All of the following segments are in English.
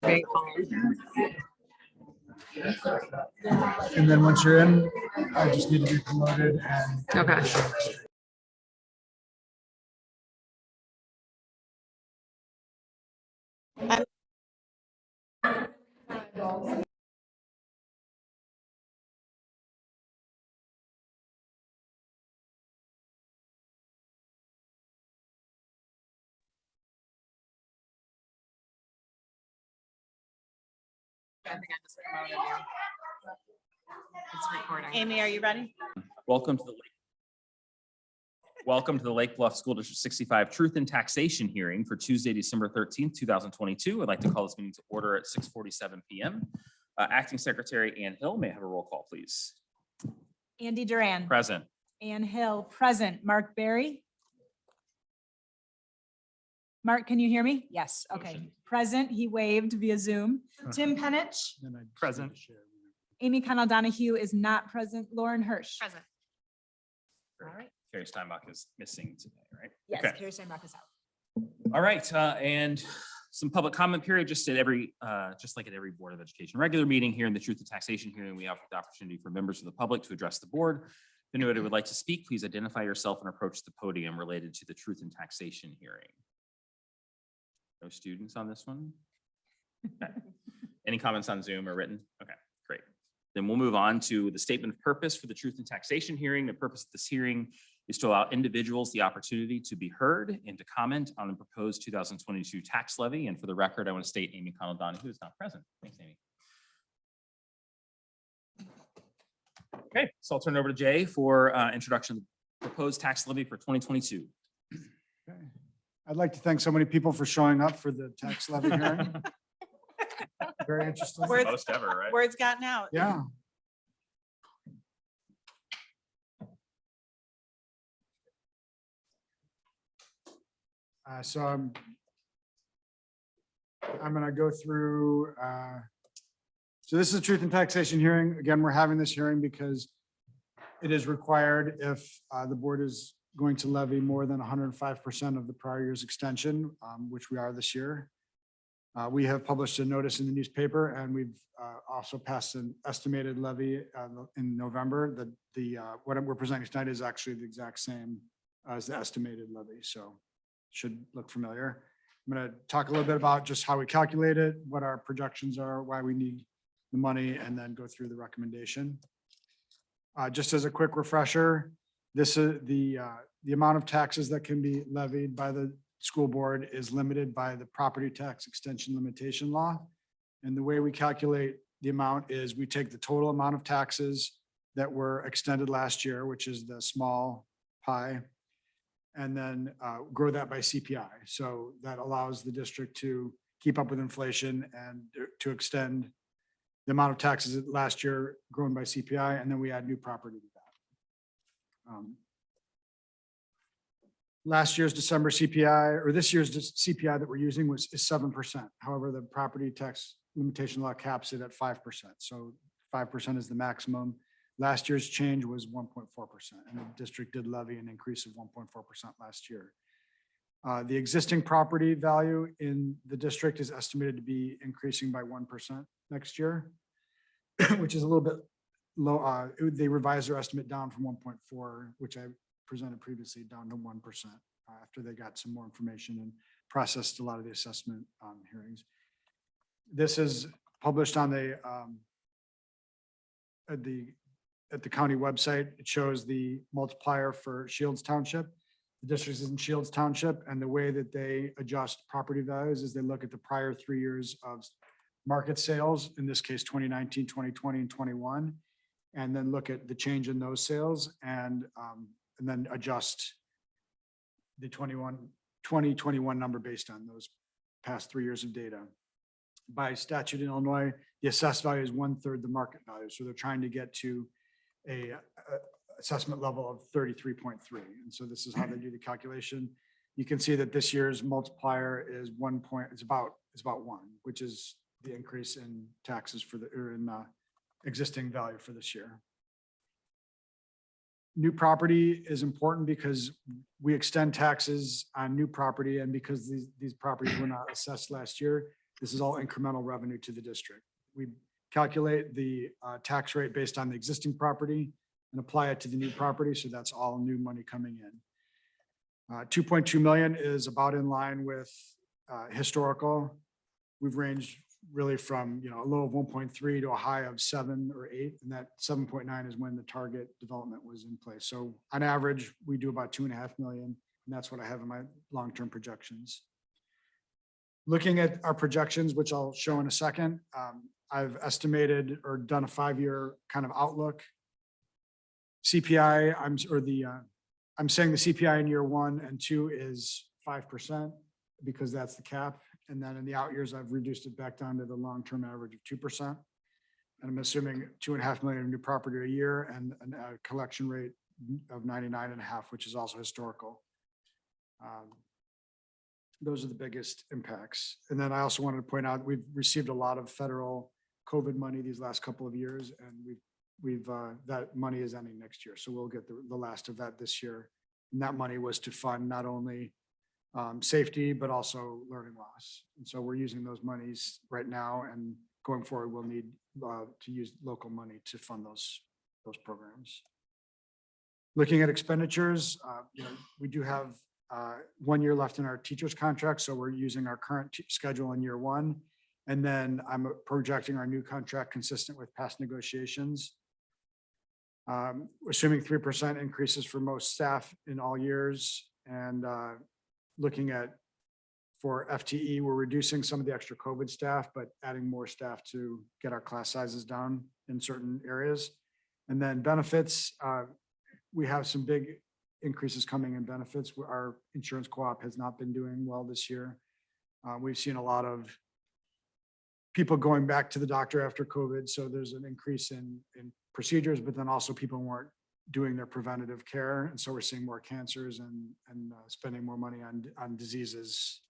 Very calm. And then once you're in, I just need to be promoted and. Okay. I think I just promoted you. It's recording. Amy, are you ready? Welcome to the Lake Bluff School District 65 Truth in Taxation hearing for Tuesday, December 13th, 2022. I'd like to call this meeting to order at 6:47 PM. Acting Secretary Ann Hill, may I have a roll call, please? Andy Duran. Present. Ann Hill, present. Mark Barry. Mark, can you hear me? Yes, okay. Motion. Present, he waved via Zoom. Tim Penich. Then I just Present. need to share. Amy Connell Donahue is not present. Lauren Hirsch. Present. All right. Carrie Steinbach is missing today, right? Yes, Okay. Carrie Steinbach is out. All right, and some public comment period, just like at every Board of Education regular meeting here in the Truth in Taxation hearing, we offer the opportunity for members of the public to address the board. If anybody would like to speak, please identify yourself and approach the podium related to the Truth in Taxation hearing. No students on this one? Okay. Any comments on Zoom or written? Okay, great. Then we'll move on to the statement of purpose for the Truth in Taxation hearing. The purpose of this hearing is to allow individuals the opportunity to be heard and to comment on the proposed 2022 tax levy. And for the record, I want to state Amy Connell Donahue is not present. Thanks, Amy. Okay, so I'll turn it over to Jay for introduction of the proposed tax levy for 2022. Okay. I'd like to thank so many people for showing up for the tax levy hearing. Very interesting. Words- Most ever, right? Word's gotten out. Yeah. So I'm going to go through. So this is a truth in taxation hearing. Again, we're having this hearing because it is required if the board is going to levy more than 105% of the prior year's extension, which we are this year. We have published a notice in the newspaper, and we've also passed an estimated levy in November. What we're presenting tonight is actually the exact same as the estimated levy, so should look familiar. I'm going to talk a little bit about just how we calculate it, what our projections are, why we need the money, and then go through the recommendation. Just as a quick refresher, this is the amount of taxes that can be levied by the school board is limited by the property tax extension limitation law. And the way we calculate the amount is we take the total amount of taxes that were extended last year, which is the small pie, and then grow that by CPI. So that allows the district to keep up with inflation and to extend the amount of taxes that last year grown by CPI, and then we add new property to that. Last year's December CPI, or this year's CPI that we're using is 7%. However, the property tax limitation law caps it at 5%. So 5% is the maximum. Last year's change was 1.4%, and the district did levy an increase of 1.4% last year. The existing property value in the district is estimated to be increasing by 1% next year, which is a little bit low. They revised their estimate down from 1.4, which I presented previously, down to 1% after they got some more information and processed a lot of the assessment hearings. This is published on at the county website. It shows the multiplier for Shields Township. The district is in Shields Township, and the way that they adjust property values is they look at the prior 3 years of market sales, in this case, 2019, 2020, and 21, and then look at the change in those sales and then adjust the 2021 number based on those past 3 years of data. By statute in Illinois, the assessed value is 1/3 the market value. So they're trying to get to a assessment level of 33.3. And so this is how they do the calculation. You can see that this year's multiplier is it's about 1, which is the increase in taxes for existing value for this year. New property is important because we extend taxes on new property, and because these properties were not assessed last year, This is all incremental revenue to the district. We calculate the tax rate based on the existing property and apply it to the new property. So that's all new money coming in. 2.2 million is about in line with historical. We've ranged really from, a low of 1.3 to a high of 7 or 8, and that 7.9 is when the target development was in place. So on average, we do about 2.5 million, and that's what I have in my long-term projections. Looking at our projections, which I'll show in a second, I've estimated or done a 5-year kind of outlook. CPI, I'm saying the CPI in year 1 and 2 is 5% because that's the cap. And then in the out years, I've reduced it back down to the long-term average of 2%. And I'm assuming 2.5 million of new property a year and a collection rate of 99.5, which is also historical. Those are the biggest impacts. And then I also wanted to point out, we've received a lot of federal COVID money these last couple of years, and that money is ending next year. So we'll get the last of that this year. And that money was to fund not only safety, but also learning loss. And so we're using those monies right now, and going forward, we'll need to use local money to fund those programs. Looking at expenditures, we do have 1 year left in our teachers' contract, so we're using our current schedule in year 1. And then I'm projecting our new contract consistent with past negotiations. Assuming 3% increases for most staff in all years, and looking at for FTE, we're reducing some of the extra COVID staff, but adding more staff to get our class sizes down in certain areas. And then benefits, we have some big increases coming in benefits. Our insurance co-op has not been doing well this year. We've seen a lot of people going back to the doctor after COVID. So there's an increase in procedures, but then also people weren't doing their preventative care. And so we're seeing more cancers and spending more money on diseases,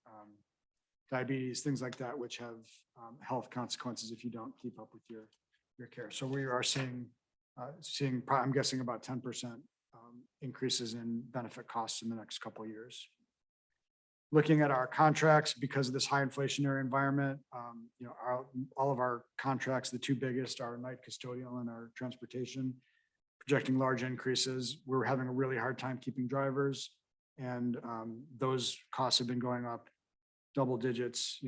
diabetes, things like that, which have health consequences if you don't keep up with your care. So we are seeing, I'm guessing about 10% increases in benefit costs in the next couple of years. Looking at our contracts, because of this high inflationary environment, all of our contracts, the 2 biggest are night custodial and our transportation, projecting large increases. We're having a really hard time keeping drivers, and those costs have been going up double digits,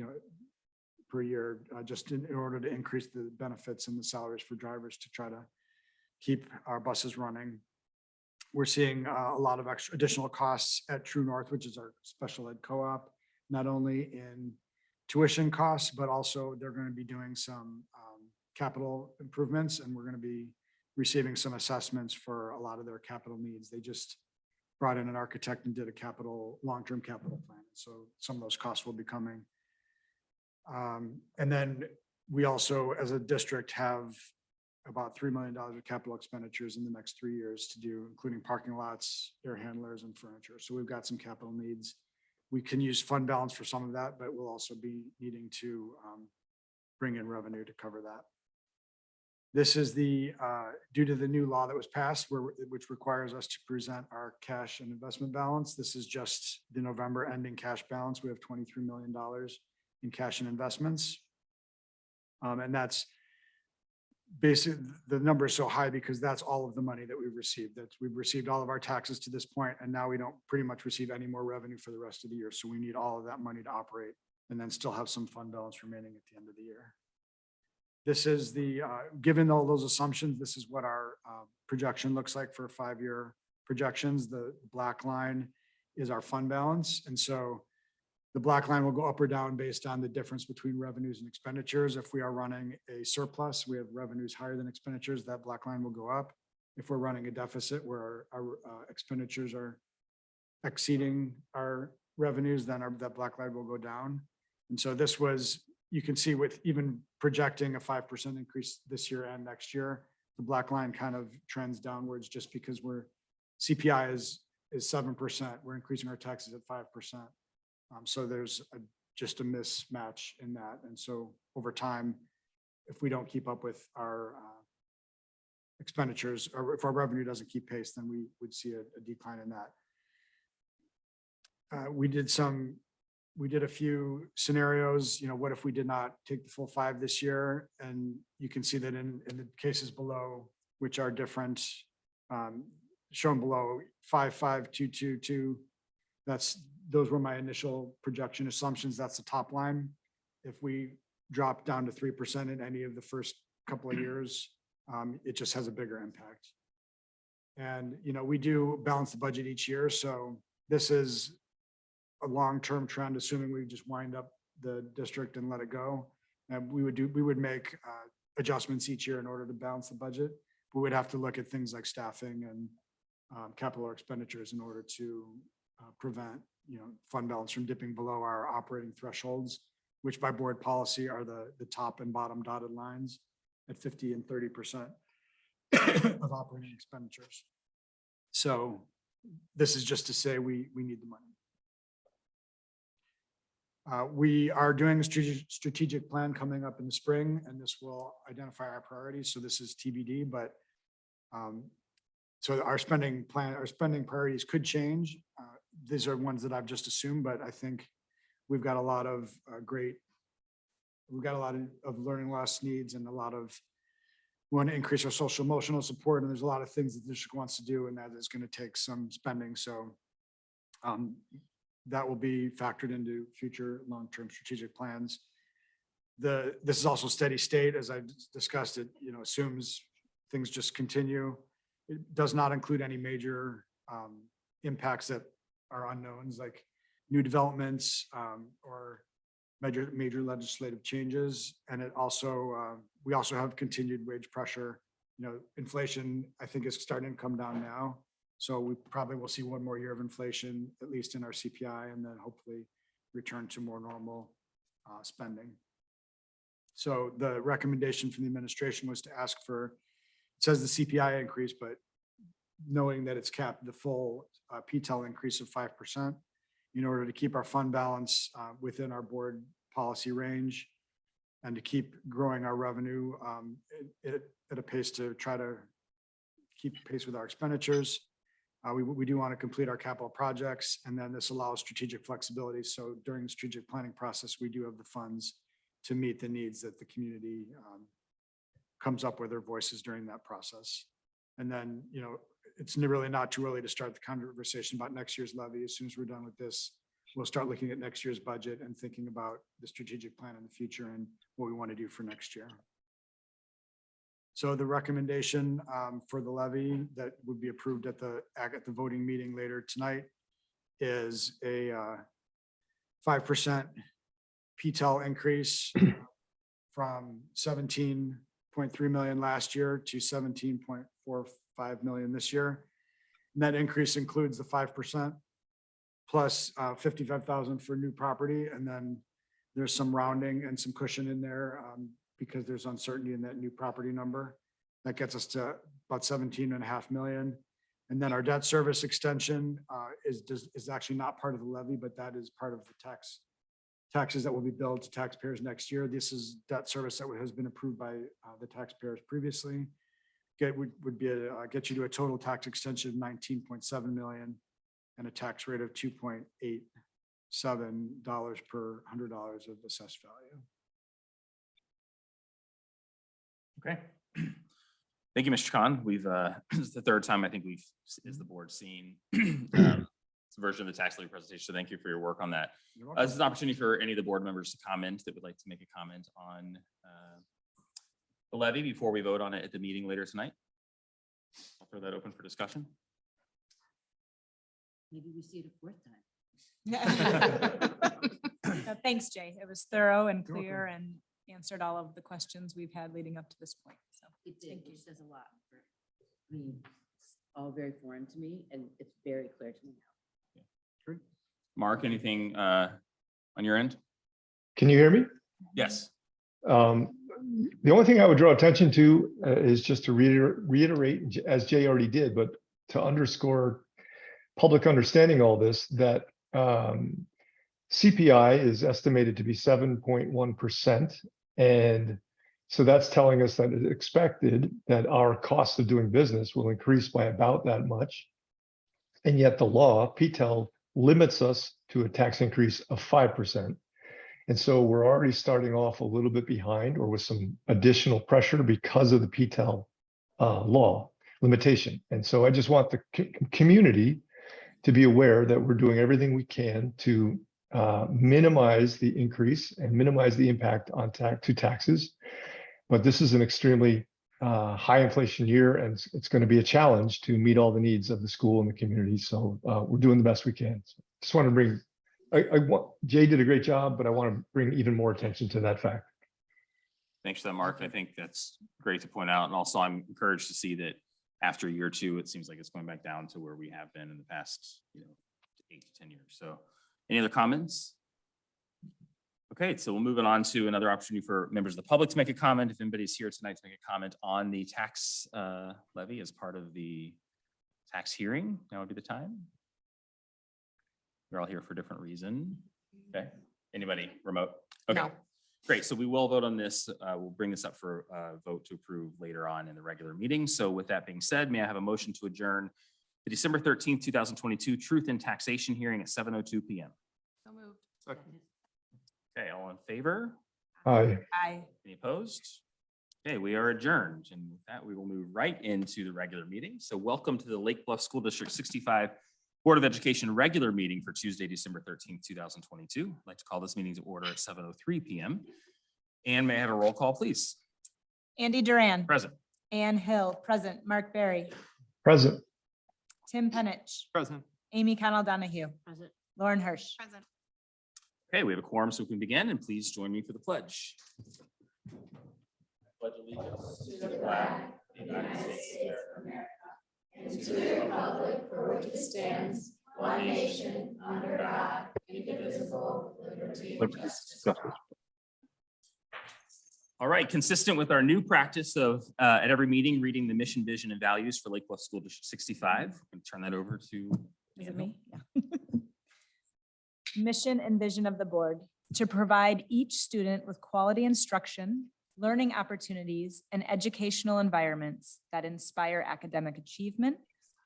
per year, just in order to increase the benefits and the salaries for drivers to try to keep our buses running. We're seeing a lot of additional costs at True North, which is our special ed co-op, not only in tuition costs, but also they're going to be doing some capital improvements, and we're going to be receiving some assessments for a lot of their capital needs. They just brought in an architect and did a long-term capital plan. So some of those costs will be coming. And then we also, as a district, have about $3 million of capital expenditures in the next 3 years to do, including parking lots, air handlers, and furniture. So we've got some capital needs. We can use fund balance for some of that, but we'll also be needing to bring in revenue to cover that. This is due to the new law that was passed, which requires us to present our cash and investment balance. This is just the November ending cash balance. We have $23 million in cash and investments. And that's basically, the number is so high because that's all of the money that we've received. We've received all of our taxes to this point, and now we don't pretty much receive any more revenue for the rest of the year. So we need all of that money to operate and then still have some fund balance remaining at the end of the year. This is given all those assumptions, this is what our projection looks like for 5-year projections. The black line is our fund balance. And so the black line will go up or down based on the difference between revenues and expenditures. If we are running a surplus, we have revenues higher than expenditures, that black line will go up. If we're running a deficit where our expenditures are exceeding our revenues, then that black line will go down. And so this was, you can see with even projecting a 5% increase this year and next year, the black line kind of trends downwards just because CPI is 7%. We're increasing our taxes at 5%. So there's just a mismatch in that. And so over time, if we don't keep up with our expenditures, or if our revenue doesn't keep pace, then we would see a decline in that. We did some we did a few scenarios, what if we did not take the full 5 this year? And you can see that in the cases below, which are different, shown below 5, 5, 2, 2, 2. Those were my initial projection assumptions. That's the top line. If we drop down to 3% in any of the first couple of years, it just has a bigger impact. And, we do balance the budget each year. So this is a long-term trend, assuming we just wind up the district and let it go. And we would make adjustments each year in order to balance the budget. We would have to look at things like staffing and capital expenditures in order to prevent, fund balance from dipping below our operating thresholds, which by board policy are the top and bottom dotted lines at 50 and 30% of operating expenditures. So this is just to say we need the money. We are doing a strategic plan coming up in the spring, and this will identify our priorities. So this is TBD, but so our spending priorities could change. These are ones that I've just assumed, but I think we've got a lot of learning loss needs and we want to increase our social emotional support. And there's a lot of things that the district wants to do, and that is going to take some spending. So that will be factored into future long-term strategic plans. This is also steady state, as I discussed. It assumes things just continue. It does not include any major impacts that are unknowns, like new developments or major legislative changes. And it also we also have continued wage pressure. Inflation, I think, is starting to come down now. So we probably will see one more year of inflation, at least in our CPI, and then hopefully return to more normal spending. So the recommendation from the administration was to ask for, it says the CPI increase, but knowing that it's capped, the full PTEL increase of 5% in order to keep our fund balance within our board policy range and to keep growing our revenue at a pace to try to keep pace with our expenditures. We do want to complete our capital projects, and then this allows strategic flexibility. So during the strategic planning process, we do have the funds to meet the needs that the community comes up with their voices during that process. And then, it's really not too early to start the conversation about next year's levy. As soon as we're done with this, we'll start looking at next year's budget and thinking about the strategic plan in the future and what we want to do for next year. So the recommendation for the levy that would be approved at the voting meeting later tonight is a 5% PTEL increase from 17.3 million last year to 17.45 million this year. And that increase includes the 5% plus 55,000 for new property. And then there's some rounding and some cushion in there because there's uncertainty in that new property number. That gets us to about 17.5 million. And then our debt service extension is actually not part of the levy, but that is part of the taxes that will be billed to taxpayers next year. This is debt service that has been approved by the taxpayers previously. Would get you to a total tax extension of 19.7 million and a tax rate of $2.87 per $100 of assessed value. Okay. Thank you, Mr. Khan. This is the third time I think as the board, seen some version of the tax levy presentation. So thank you for your work on that. This is an opportunity for any of the board members to comment that would like to make a comment on the levy before we vote on it at the meeting later tonight. I'll throw that open for discussion. Maybe we see it a fourth time. No, thanks, Jay. It was thorough and clear and answered all of the questions we've had leading up to this point. So It did, which says a lot. It's all very foreign to me, and it's very clear to me now. Mark, anything on your end? Can you hear me? Yes. The only thing I would draw attention to is just to reiterate, as Jay already did, but to underscore public understanding all this, that CPI is estimated to be 7.1%. And so that's telling us that it's expected that our cost of doing business will increase by about that much. And yet the law, PTEL limits us to a tax increase of 5%. And so we're already starting off a little bit behind or with some additional pressure because of the PTEL law limitation. And so I just want the community to be aware that we're doing everything we can to minimize the increase and minimize the impact on taxes. But this is an extremely high inflation year, and it's going to be a challenge to meet all the needs of the school and the community. So we're doing the best we can. So just want to bring, Jay did a great job, but I want to bring even more attention to that fact. Thanks for that, Mark. I think that's great to point out. And also I'm encouraged to see that after year two, it seems like it's going back down to where we have been in the past, 8 to 10 years. So any other comments? Okay, so we'll move it on to another opportunity for members of the public to make a comment. If anybody's here tonight to make a comment on the tax levy as part of the tax hearing, now would be the time. We're all here for a different reason. Okay, anybody remote? Okay, No. great. So we will vote on this. We'll bring this up for a vote to approve later on in the regular meeting. So with that being said, may I have a motion to adjourn the December 13th, 2022 Truth in Taxation hearing at 7:02 PM? So moved. Okay, all in favor? Aye. Aye. Any opposed? Okay, we are adjourned. And with that, we will move right into the regular meeting. So welcome to the Lake Bluff School District 65 Board of Education regular meeting for Tuesday, December 13th, 2022. I'd like to call this meeting to order at 7:03 PM. And may I have a roll call, please? Andy Duran. Present. Ann Hill, present. Mark Barry. Present. Tim Penich. Present. Amy Connell Donahue. Present. Lauren Hirsch. Present. Okay, we have a quorum, so we can begin, and please join me for the pledge. Pledge allegiance to the flag of the United States of America and to the republic for which it stands, one nation, under God, indivisible, with liberty and justice for all. All right, consistent with our new practice of at every meeting, reading the mission, vision, and values for Lake Bluff School District 65. I'm going to turn that over to. Is it me? Yeah. Mission and vision of the board: to provide each student with quality instruction, learning opportunities, and educational environments that inspire academic achievement,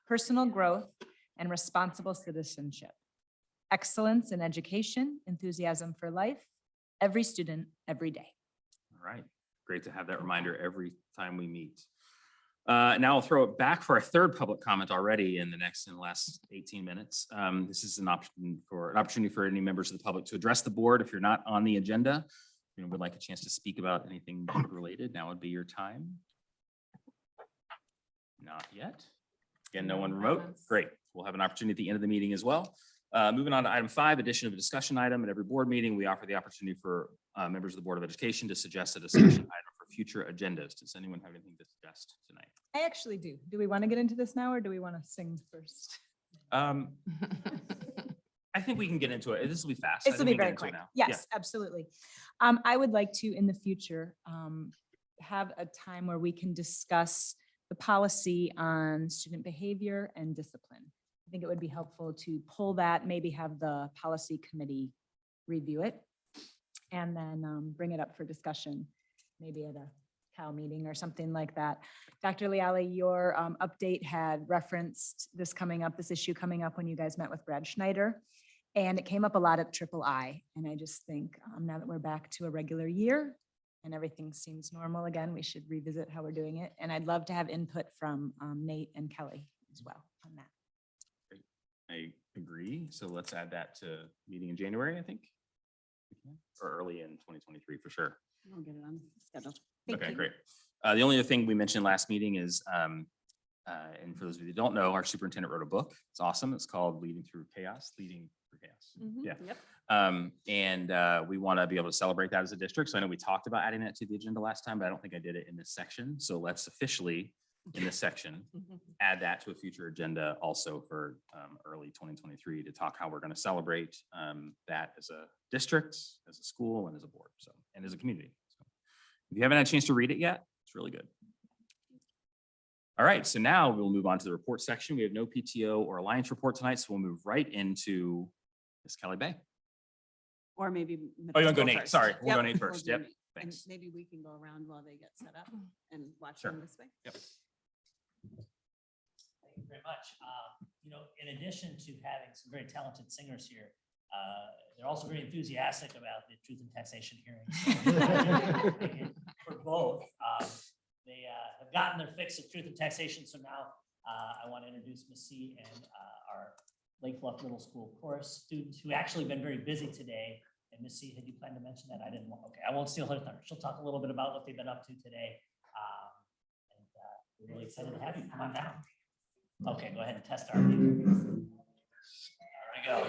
personal growth, and responsible citizenship. Excellence in education, enthusiasm for life, every student, every day. All right, great to have that reminder every time we meet. Now I'll throw it back for our third public comment already in the last 18 minutes. This is an opportunity for any members of the public to address the board. If you're not on the agenda, would like a chance to speak about anything board related, now would be your time. Not yet. Again, no one remote. Great. We'll have an opportunity at the end of the meeting as well. Moving on to item 5, addition of a discussion item. At every board meeting, we offer the opportunity for members of the Board of Education to suggest a discussion item for future agendas. Does anyone have anything to suggest tonight? I actually do. Do we want to get into this now, or do we want to sing first? I think we can get into it. This will be fast. I This will think be we can very get into it quick. now. Yeah. Yes, absolutely. I would like to, in the future, have a time where we can discuss the policy on student behavior and discipline. I think it would be helpful to pull that, maybe have the policy committee review it, and then bring it up for discussion, maybe at a Cal meeting or something like that. Dr. Leali, your update had referenced this issue coming up when you guys met with Brad Schneider. And it came up a lot at Triple I. And I just think now that we're back to a regular year and everything seems normal again, we should revisit how we're doing it. And I'd love to have input from Nate and Kelly as well on that. I agree. So let's add that to meeting in January, I think. Or early in 2023 for sure. We'll get it on schedule. Thank Okay, you. great. The only other thing we mentioned last meeting is, and for those of you that don't know, our superintendent wrote a book. It's awesome. It's called Leading Through Chaos. Yeah. And we want to be able to celebrate that as a district. So I know we talked about adding that to the agenda last time, but I don't think I did it in this section. So let's officially, in this section, add that to a future agenda also for early 2023 to talk how we're going to celebrate that as a district, as a school, and as a board, so, and as a community. So if you haven't had a chance to read it yet, it's really good. All right, so now we'll move on to the report section. We have no PTO or Alliance report tonight, so we'll move right into Ms. Kelly Bay. Or maybe. Oh, you want to go Nicole Nate? first. Sorry, we'll Yep, go Nate we'll first. do Yep, Nate. And thanks. maybe we can go around while they get set up and watch Sure. them this way. Yep. Thank you very much. You know, in addition to having some very talented singers here, they're also very enthusiastic about the truth and taxation hearings. For both, they have gotten their fix of truth and taxation. So now I want to introduce Miss C and our Lake Bluff Middle School chorus students who actually been very busy today. And Miss C, had you planned to mention that? I didn't want, okay, I won't steal her thunder. She'll talk a little bit about what they've been up to today. And we're really excited to have you. Come on down. Okay, go ahead and test our. There we go.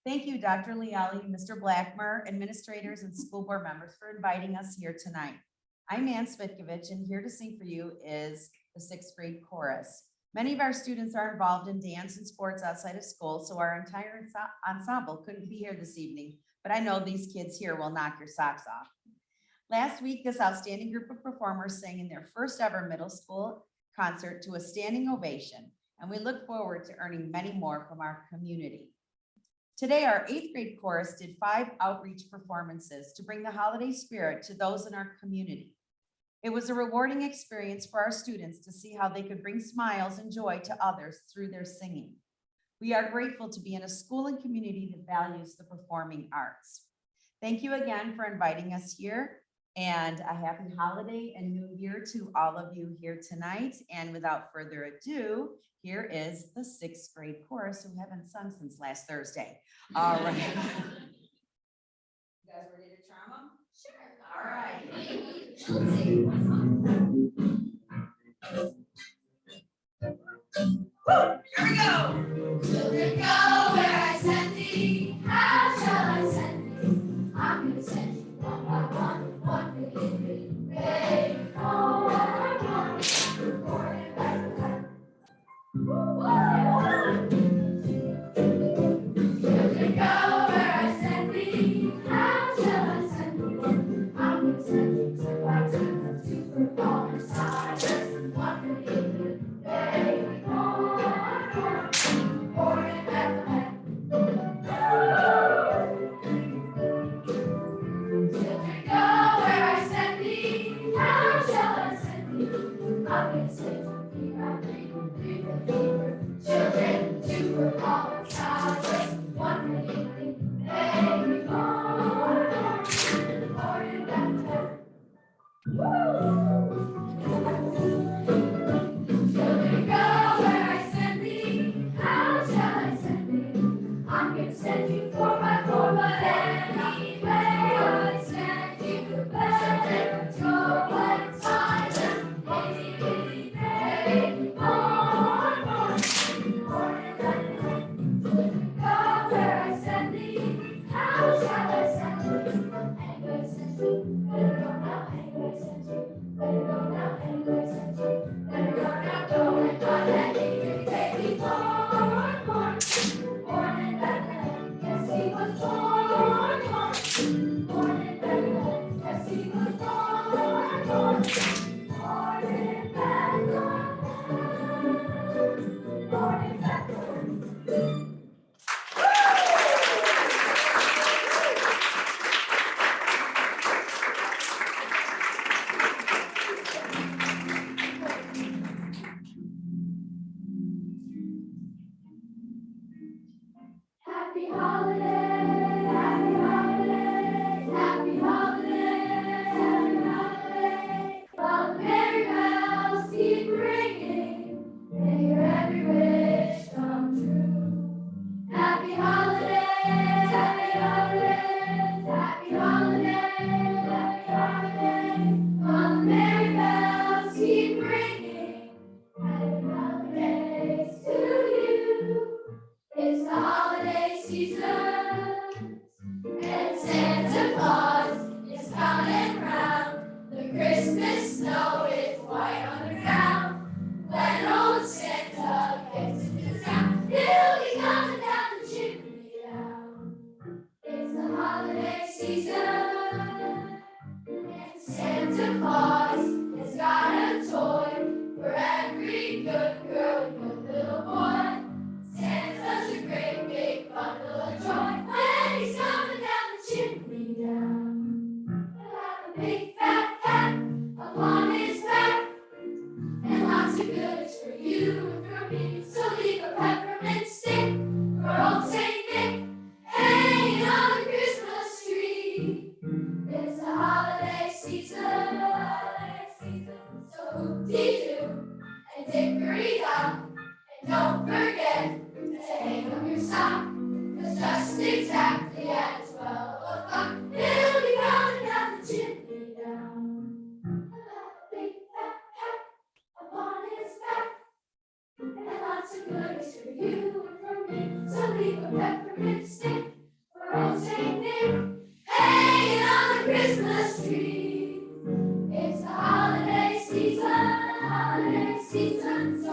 Thank you, Dr. Leali, Mr. Blackmer, administrators, and school board members for inviting us here tonight. I'm Ann Svitkovich, and here to sing for you is the 6th grade chorus. Many of our students are involved in dance and sports outside of school, so our entire ensemble couldn't be here this evening, but I know these kids here will knock your socks off. Last week, this outstanding group of performers sang in their first ever middle school concert to a standing ovation, and we look forward to earning many more from our community. Today, our 8th grade chorus did 5 outreach performances to bring the holiday spirit to those in our community. It was a rewarding experience for our students to see how they could bring smiles and joy to others through their singing. We are grateful to be in a school and community that values the performing arts. Thank you again for inviting us here, and a happy holiday and new year to all of you here tonight. And without further ado, here is the 6th grade chorus who haven't sung since last Thursday. All right. You guys ready to charm them? Sure. All right. Here we go. Children, go where I send thee. How shall I send thee? I'm gonna send you one by one for you. Hey, oh, one, born in Bethlehem. Children, go where I send thee. How shall I send thee? I'm gonna send you two by two for Paul and Silas. One for you. Hey, born in Bethlehem.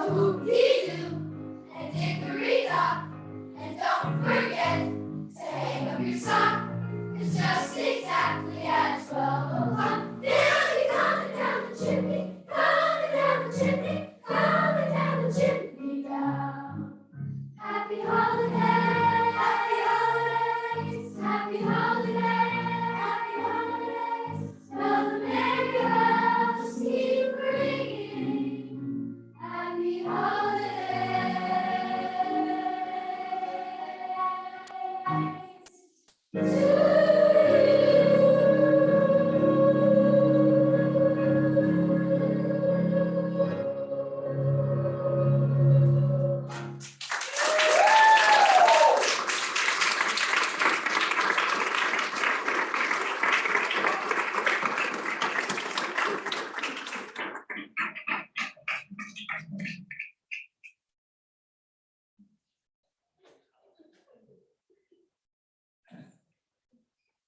whoop-dee-doo and dickory-dock. And don't forget to hang up your sock. It's just exactly at 12 o'clock. They'll be coming down the chimney, coming down the chimney, coming down the chimney down. Happy holidays, happy holidays, happy holidays, happy holidays. Now the merry bells keep ringing. Happy holidays.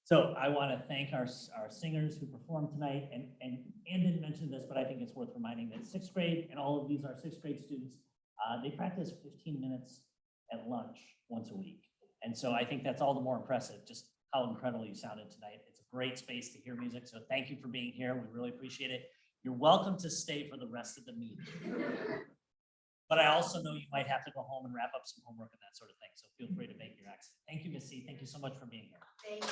So I want to thank our singers who performed tonight, and Ann didn't mention this, but I think it's worth reminding that sixth grade, and all of these are sixth grade students, they practice 15 minutes at lunch once a week. And so I think that's all the more impressive, just how incredible you sounded tonight. It's a great space to hear music, so thank you for being here. We really appreciate it. You're welcome to stay for the rest of the meeting. But I also know you might have to go home and wrap up some homework and that sort of thing, so feel free to make your exit. Thank you, Ms. C. Thank you so much for being here. Thank you.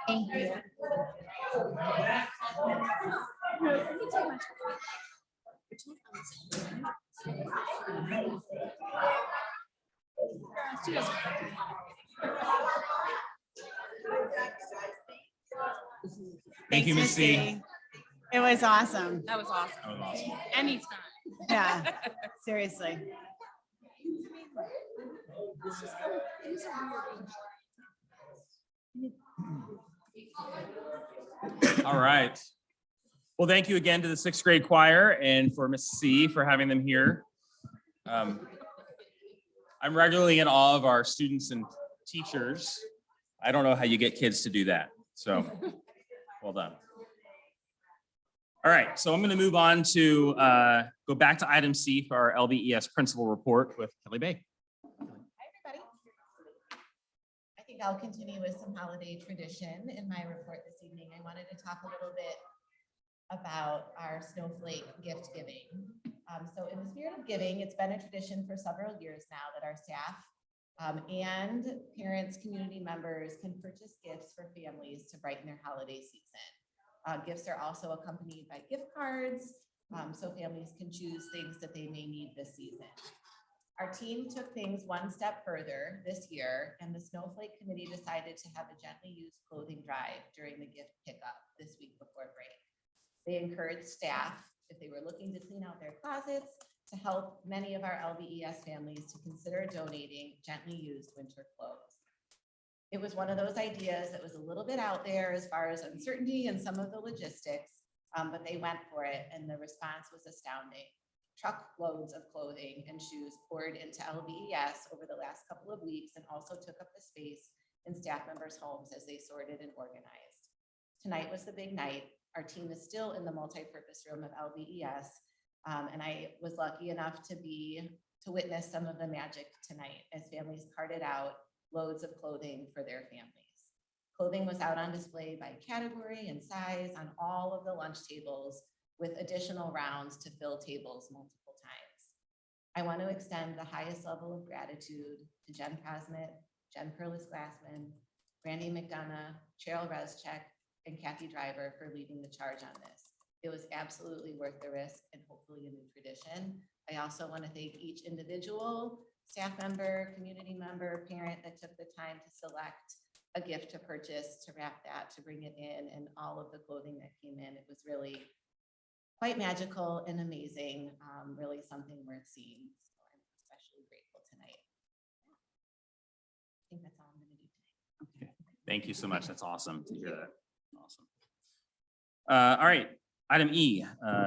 Thank you. Thank you, Ms. C. It was awesome. That was awesome. That was awesome. Anytime. Yeah, seriously. All right. Well, thank you again to the sixth grade choir and for Ms. C for having them here. I'm regularly in awe of our students and teachers. I don't know how you get kids to do that. So well done. All right, so I'm going to move on to go back to item C for our LBES principal report with Kelly Bay. Hi, everybody. I think I'll continue with some holiday tradition in my report this evening. I wanted to talk a little bit about our snowflake gift giving. So in the spirit of giving, it's been a tradition for several years now that our staff and parents, community members can purchase gifts for families to brighten their holiday season. Gifts are also accompanied by gift cards, so families can choose things that they may need this season. Our team took things one step further this year, and the Snowflake Committee decided to have a gently used clothing drive during the gift pickup this week before break. They encouraged staff, if they were looking to clean out their closets, to help many of our LBES families to consider donating gently used winter clothes. It was one of those ideas that was a little bit out there as far as uncertainty and some of the logistics, but they went for it and the response was astounding. Truckloads of clothing and shoes poured into LBES over the last couple of weeks and also took up the space in staff members' homes as they sorted and organized. Tonight was the big night. Our team is still in the multi-purpose room of LBES, and I was lucky enough to witness some of the magic tonight as families carted out loads of clothing for their families. Clothing was out on display by category and size on all of the lunch tables with additional rounds to fill tables multiple times. I want to extend the highest level of gratitude to Jen Cosmet, Jen Perlis-Glassman, Brandy McDonough, Cheryl Rezchek, and Kathy Driver for leading the charge on this. It was absolutely worth the risk and hopefully a new tradition. I also want to thank each individual staff member, community member, parent that took the time to select a gift to purchase, to wrap that, to bring it in, and all of the clothing that came in. It was really quite magical and amazing, really something worth seeing. So I'm especially grateful tonight. think that's all I'm gonna do today. Thank you so much. That's awesome to hear that. Awesome. All right, item E,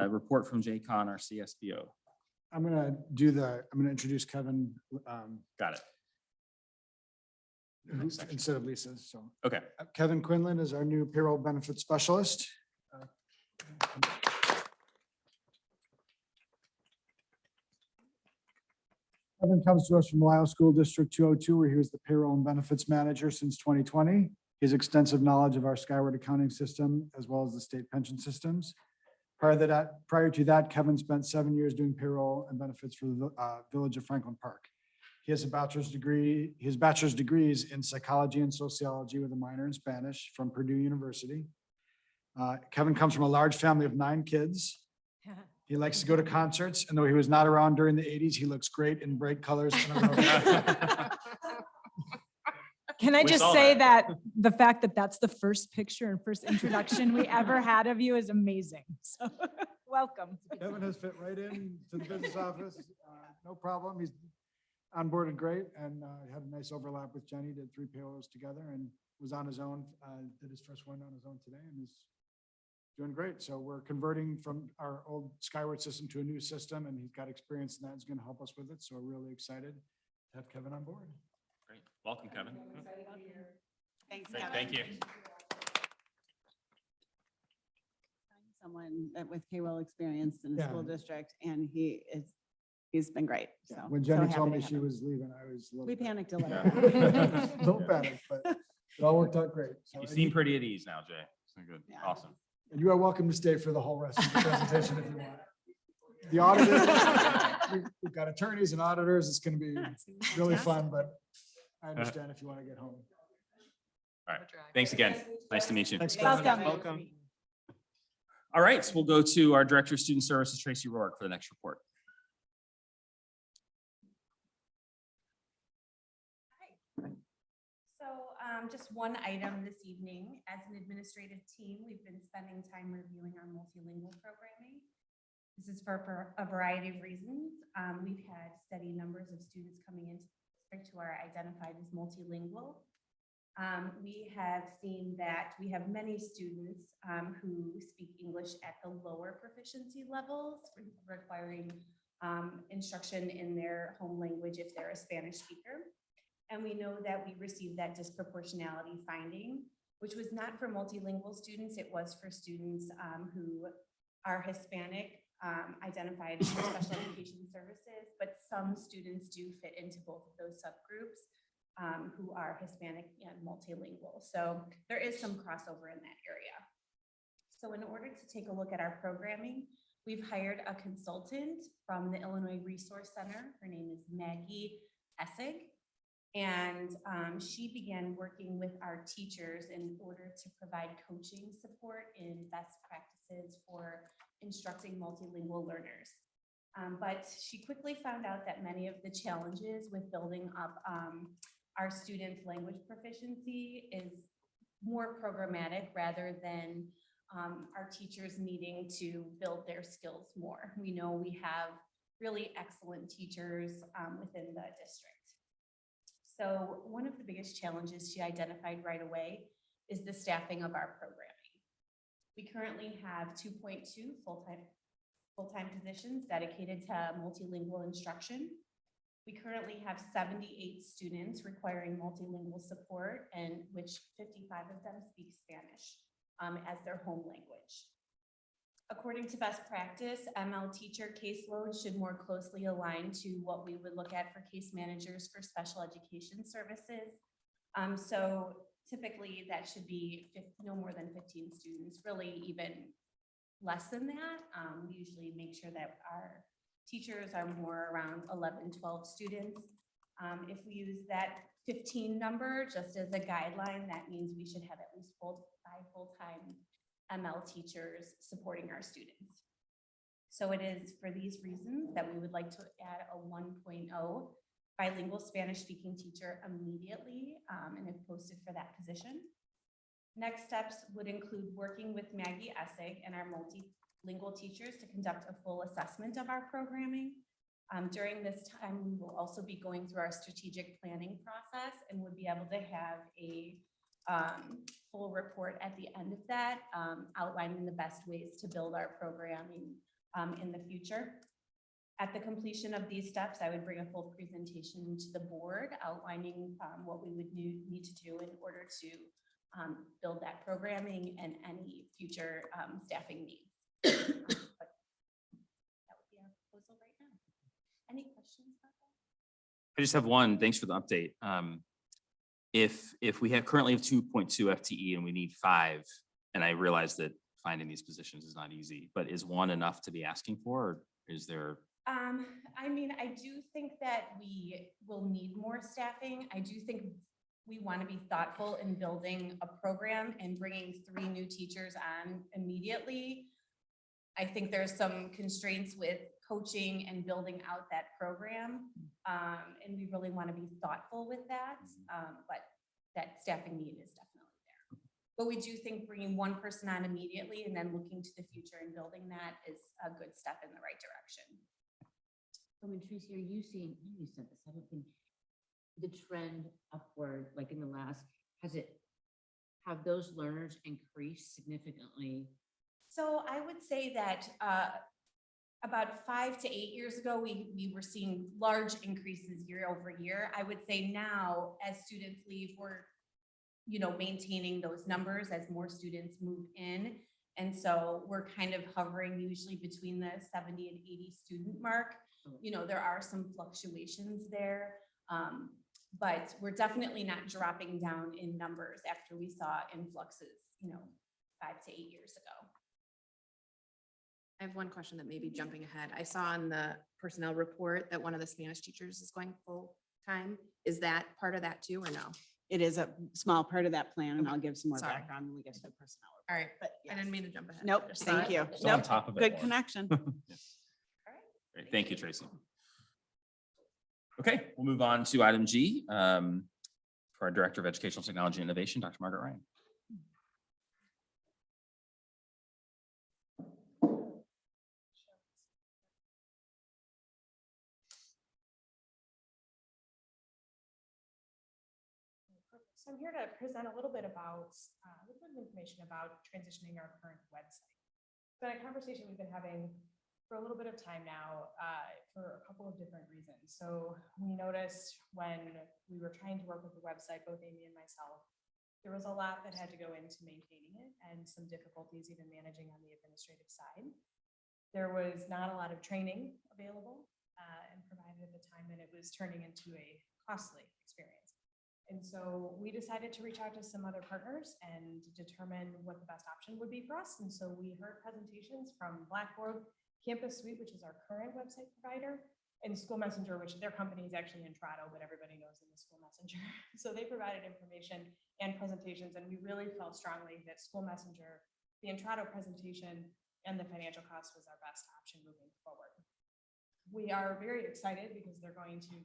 report from Jay Kahn, our CSBO. I'm gonna introduce Kevin Got it. Next section. instead of Lisa, so. Okay. Kevin Quinlan is our new payroll benefit specialist. Kevin comes to us from Lisle School District 202, where he was the payroll and benefits manager since 2020. He has extensive knowledge of our Skyward accounting system as well as the state pension systems. Prior to that, Kevin spent 7 years doing payroll and benefits for the Village of Franklin Park. He has a bachelor's degree, his bachelor's degrees in psychology and sociology with a minor in Spanish from Purdue University. Kevin comes from a large family of 9 kids. He likes to go to concerts, and though he was not around during the 80s, he looks great in bright colors. Can I We just saw say that the fact that that's the first picture and first introduction we ever had of you is amazing. So, welcome. Kevin has fit right in to the business office, no problem. He's onboarded great and had a nice overlap with Jenny, did 3 payrolls together and was on his own, did his first one on his own today and is doing great. So we're converting from our old Skyward system to a new system and he's got experience in that. He's going to help us with it. So we're really excited to have Kevin on board. Great. Welcome, Kevin. Thanks, Great, Kevin. thank you. Someone with payroll experience in the Yeah. school district, and he's been great. So When so Jenny happy told to me have she him. was leaving, I was a little. We bit- panicked a little. Don't panic, but it all worked out great. So, You and seem pretty at ease now, Jay. So good. Yeah. Awesome. And you are welcome to stay for the whole rest of the presentation if you want. The auditors, we've got attorneys and auditors. It's going to be really fun, but I understand if you want to get home. All right. Thanks again. Nice to meet you. Thanks, Kevin. Welcome. All right, so we'll go to our Director of Student Services, Tracy Rourke, for the next report. So just one item this evening. As an administrative team, we've been spending time reviewing our multilingual programming. This is for a variety of reasons. We've had steady numbers of students coming into the district who are identified as multilingual. We have seen that we have many students who speak English at the lower proficiency levels, requiring instruction in their home language if they're a Spanish speaker. And we know that we received that disproportionality finding, which was not for multilingual students. It was for students who are Hispanic, identified as special education services, but some students do fit into both of those subgroups who are Hispanic and multilingual. So there is some crossover in that area. So in order to take a look at our programming, we've hired a consultant from the Illinois Resource Center. Her name is Maggie Essig. And she began working with our teachers in order to provide coaching support in best practices for instructing multilingual learners. But she quickly found out that many of the challenges with building up our students' language proficiency is more programmatic rather than our teachers needing to build their skills more. We know we have really excellent teachers within the district. So one of the biggest challenges she identified right away is the staffing of our programming. We currently have 2.2 full-time positions dedicated to multilingual instruction. We currently have 78 students requiring multilingual support, and which 55 of them speak Spanish as their home language. According to best practice, ML teacher caseload should more closely align to what we would look at for case managers for special education services. So typically that should be no more than 15 students, really even less than that. We usually make sure that our teachers are more around 11, 12 students. If we use that 15 number just as a guideline, that means we should have at least 5 full-time ML teachers supporting our students. So it is for these reasons that we would like to add a 1.0 bilingual Spanish-speaking teacher immediately and have posted for that position. Next steps would include working with Maggie Essig and our multilingual teachers to conduct a full assessment of our programming During this time, we will also be going through our strategic planning process and would be able to have a full report at the end of that, outlining the best ways to build our programming in the future. At the completion of these steps, I would bring a full presentation to the board outlining what we would need to do in order to build that programming and any future staffing needs. But that would be our proposal right now. Any questions about that? I just have one. Thanks for the update. If we currently have 2.2 FTE and we need 5, and I realize that finding these positions is not easy, but is 1 enough to be asking for, or is there? I mean, I do think that we will need more staffing. I do think we want to be thoughtful in building a program and bringing 3 new teachers on immediately. I think there's some constraints with coaching and building out that program. And we really want to be thoughtful with that. But that staffing need is definitely there. But we do think bringing 1 person on immediately and then looking to the future and building that is a good step in the right direction. I mean, Tracy, are you seeing, you said this, I don't think, the trend upward, like in the last, have those learners increased significantly? So I would say that about 5 to 8 years ago, we were seeing large increases year over year. I would say now, as students leave, we're, maintaining those numbers as more students move in. And so we're kind of hovering usually between the 70 and 80 student mark. There are some fluctuations there, but we're definitely not dropping down in numbers after we saw influxes, 5 to 8 years ago. I have one question that may be jumping ahead. I saw in the personnel report that one of the Spanish teachers is going full-time. Is that part of that too, or no? It is a small part of that plan, and I'll give some more Sorry. background when we get to the personnel. All right, But I didn't mean to jump ahead. Nope, Just thank thought- you. Still on Nope, top of it good more. connection. Great. Thank you, Tracy. Okay, we'll move on to item G for our Director of Educational Technology and Innovation, Dr. Margaret Ryan. So I'm here to present a little bit about, a little bit of information about transitioning our current website. It's been a conversation we've been having for a little bit of time now, for a couple of different reasons. So we noticed when we were trying to work with the website, both Amy and myself, there was a lot that had to go into maintaining it and some difficulties even managing on the administrative side. There was not a lot of training available and provided at the time, and it was turning into a costly experience. And so we decided to reach out to some other partners and determine what the best option would be for us. And so we heard presentations from Blackboard, Campus Suite, which is our current website provider, and School Messenger, which their company is actually Intrado, but everybody knows them as School Messenger. So they provided information and presentations, and we really felt strongly that School Messenger, the Intrado presentation, and the financial cost was our best option moving forward. We are very excited because they're going to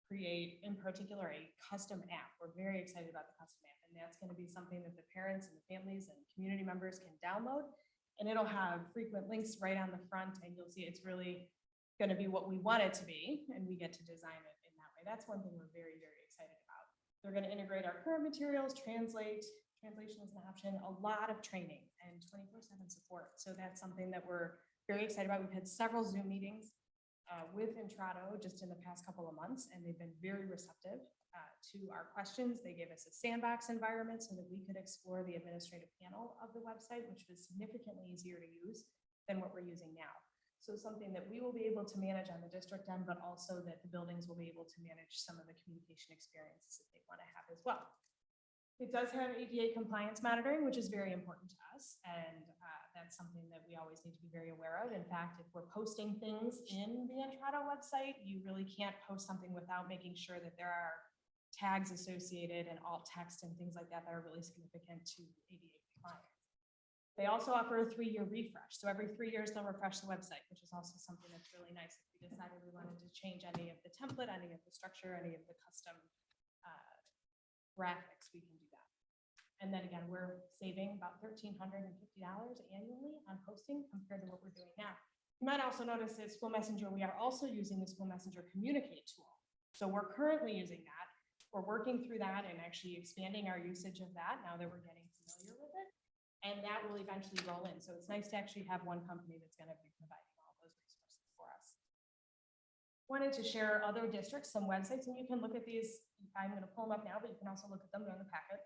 create, in particular, a custom app. We're very excited about the custom app, and that's going to be something that the parents and the families and community members can download, and it'll have frequent links right on the front, and you'll see it's really going to be what we want it to be, and we get to design it in that way. That's one thing we're very, very excited about. They're going to integrate our current materials, translation is an option, a lot of training, and 24/7 support. So that's something that we're very excited about. We've had several Zoom meetings with Intrado just in the past couple of months, and they've been very receptive to our questions. They gave us a sandbox environment so that we could explore the administrative panel of the website, which was significantly easier to use than what we're using now. So something that we will be able to manage on the district end, but also that the buildings will be able to manage some of the communication experiences that they want to have as well. It does have ADA compliance monitoring, which is very important to us, and that's something that we always need to be very aware of. In fact, if we're posting things in the Intrado website, you really can't post something without making sure that there are tags associated and alt text and things like that that are really significant to ADA compliance. They also offer a 3-year refresh. So every 3 years, they'll refresh the website, which is also something that's really nice. If we decided we wanted to change any of the template, any of the structure, any of the custom graphics, we can do that. And then again, we're saving about $1,350 annually on posting compared to what we're doing now. You might also notice that School Messenger, we are also using the School Messenger Communicate tool. So we're currently using that. We're working through that and actually expanding our usage of that now that we're getting familiar with it. And that will eventually roll in. So it's nice to actually have one company that's going to be providing all those resources for us. Wanted to share other districts, some websites, and you can look at these. I'm going to pull them up now, but you can also look at them. They're in the packet.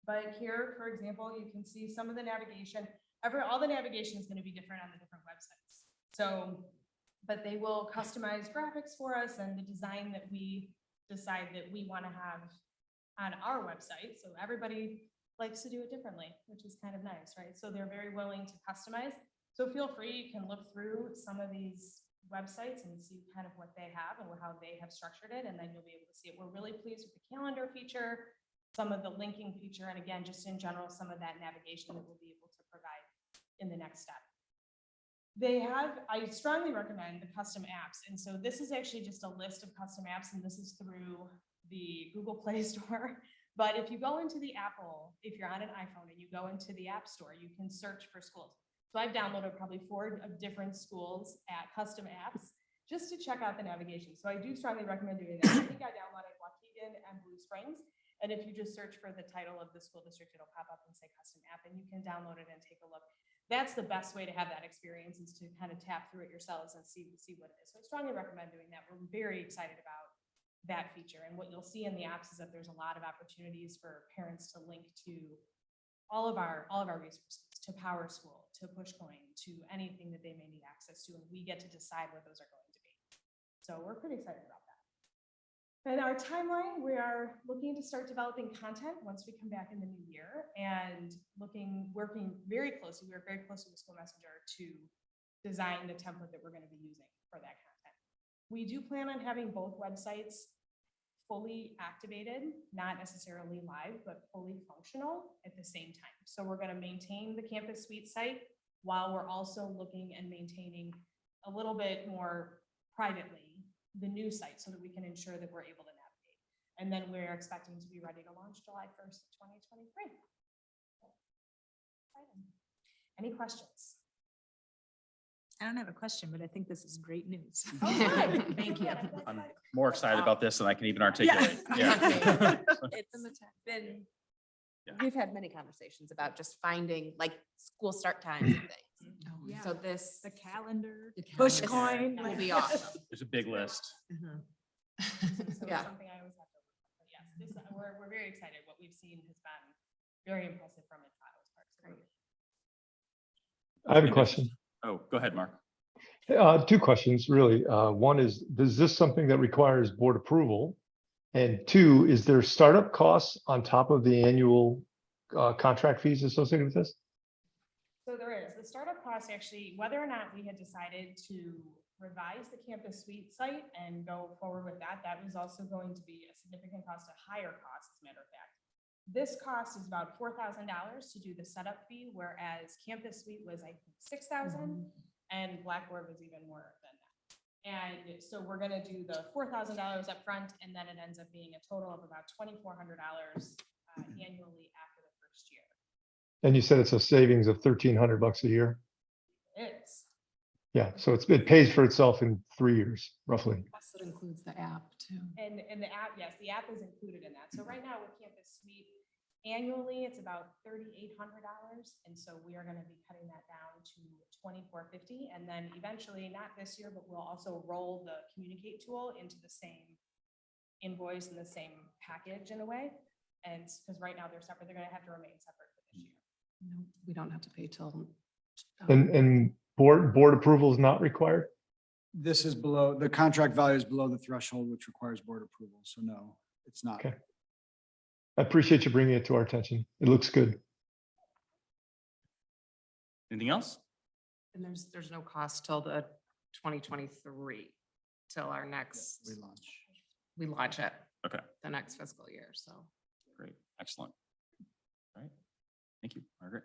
But here, for example, you can see some of the navigation. All the navigation is going to be different on the different websites. So, but they will customize graphics for us and the design that we decide that we want to have on our website. So everybody likes to do it differently, which is kind of nice, right? So they're very willing to customize. So feel free, you can look through some of these websites and see kind of what they have and how they have structured it, and then you'll be able to see it. We're really pleased with the calendar feature, some of the linking feature, and again, just in general, some of that navigation that we'll be able to provide in the next step. I strongly recommend the custom apps. And so this is actually just a list of custom apps, and this is through the Google Play Store. But if you go into the Apple, if you're on an iPhone and you go into the App Store, you can search for schools. So I've downloaded probably 4 of different schools at custom apps just to check out the navigation. So I do strongly recommend doing that. I think I downloaded Waukegan and Blue Springs. And if you just search for the title of the school district, it'll pop up and say custom app, and you can download it and take a look. That's the best way to have that experience, is to kind of tap through it yourselves and see what it is. So I strongly recommend doing that. We're very excited about that feature. And what you'll see in the apps is that there's a lot of opportunities for parents to link to all of our resources, to Power School, to Pushcoin, to anything that they may need access to. And we get to decide what those are going to be. So we're pretty excited about that. And our timeline, we are looking to start developing content once we come back in the new year, and working very closely. We work very closely with School Messenger to design the template that we're going to be using for that content. We do plan on having both websites fully activated, not necessarily live, but fully functional at the same time. So we're going to maintain the Campus Suite site while we're also looking and maintaining a little bit more privately the new site, so that we can ensure that we're able to navigate. And then we're expecting to be ready to launch July 1st, 2023. Any questions? I don't have a question, but I think this is great news. Thank you. I'm more excited about this than I can even articulate. Yeah. It's been, Yeah. we've had many conversations about just finding like school start times and things. Yeah. So this The calendar, The Pushcoin. will be awesome. There's a big list. So Yeah. it's something I always have to, but yes, we're very excited. What we've seen has been very impressive from its Tahoe's part. So I have a question. Oh, go ahead, Mark. 2 questions, really. One is this something that requires board approval? And 2, is there startup costs on top of the annual contract fees associated with this? So there is the startup cost, actually, whether or not we had decided to revise the Campus Suite site and go forward with that, that was also going to be a significant cost, a higher cost, as a matter of fact. This cost is about $4,000 to do the setup fee, whereas Campus Suite was, I think, $6,000, and Blackboard was even more than that. And so we're gonna do the $4,000 up front, and then it ends up being a total of about $2,400 annually after the first year. And you said it's a savings of $1,300 a year? It's Yeah, so it pays for itself in 3 years, roughly. Plus it includes the app too. And the app, yes, the app is included in that. So right now with Campus Suite, annually, it's about $3,800. And so we are gonna be cutting that down to $2,450. And then eventually, not this year, but we'll also roll the Communicate tool into the same invoice and the same package in a way. And because right now they're separate, they're gonna have to remain separate for this year. No, we don't have to pay till. And board approval is not required? This is below, the contract value is below the threshold, which requires board approval. So no, it's not. Okay. I appreciate you bringing it to our attention. It looks good. Anything else? And there's no cost till the 2023, till our next, We launch. we launch it. Okay. The next fiscal year, so. Great, excellent. All right, thank you, Margaret.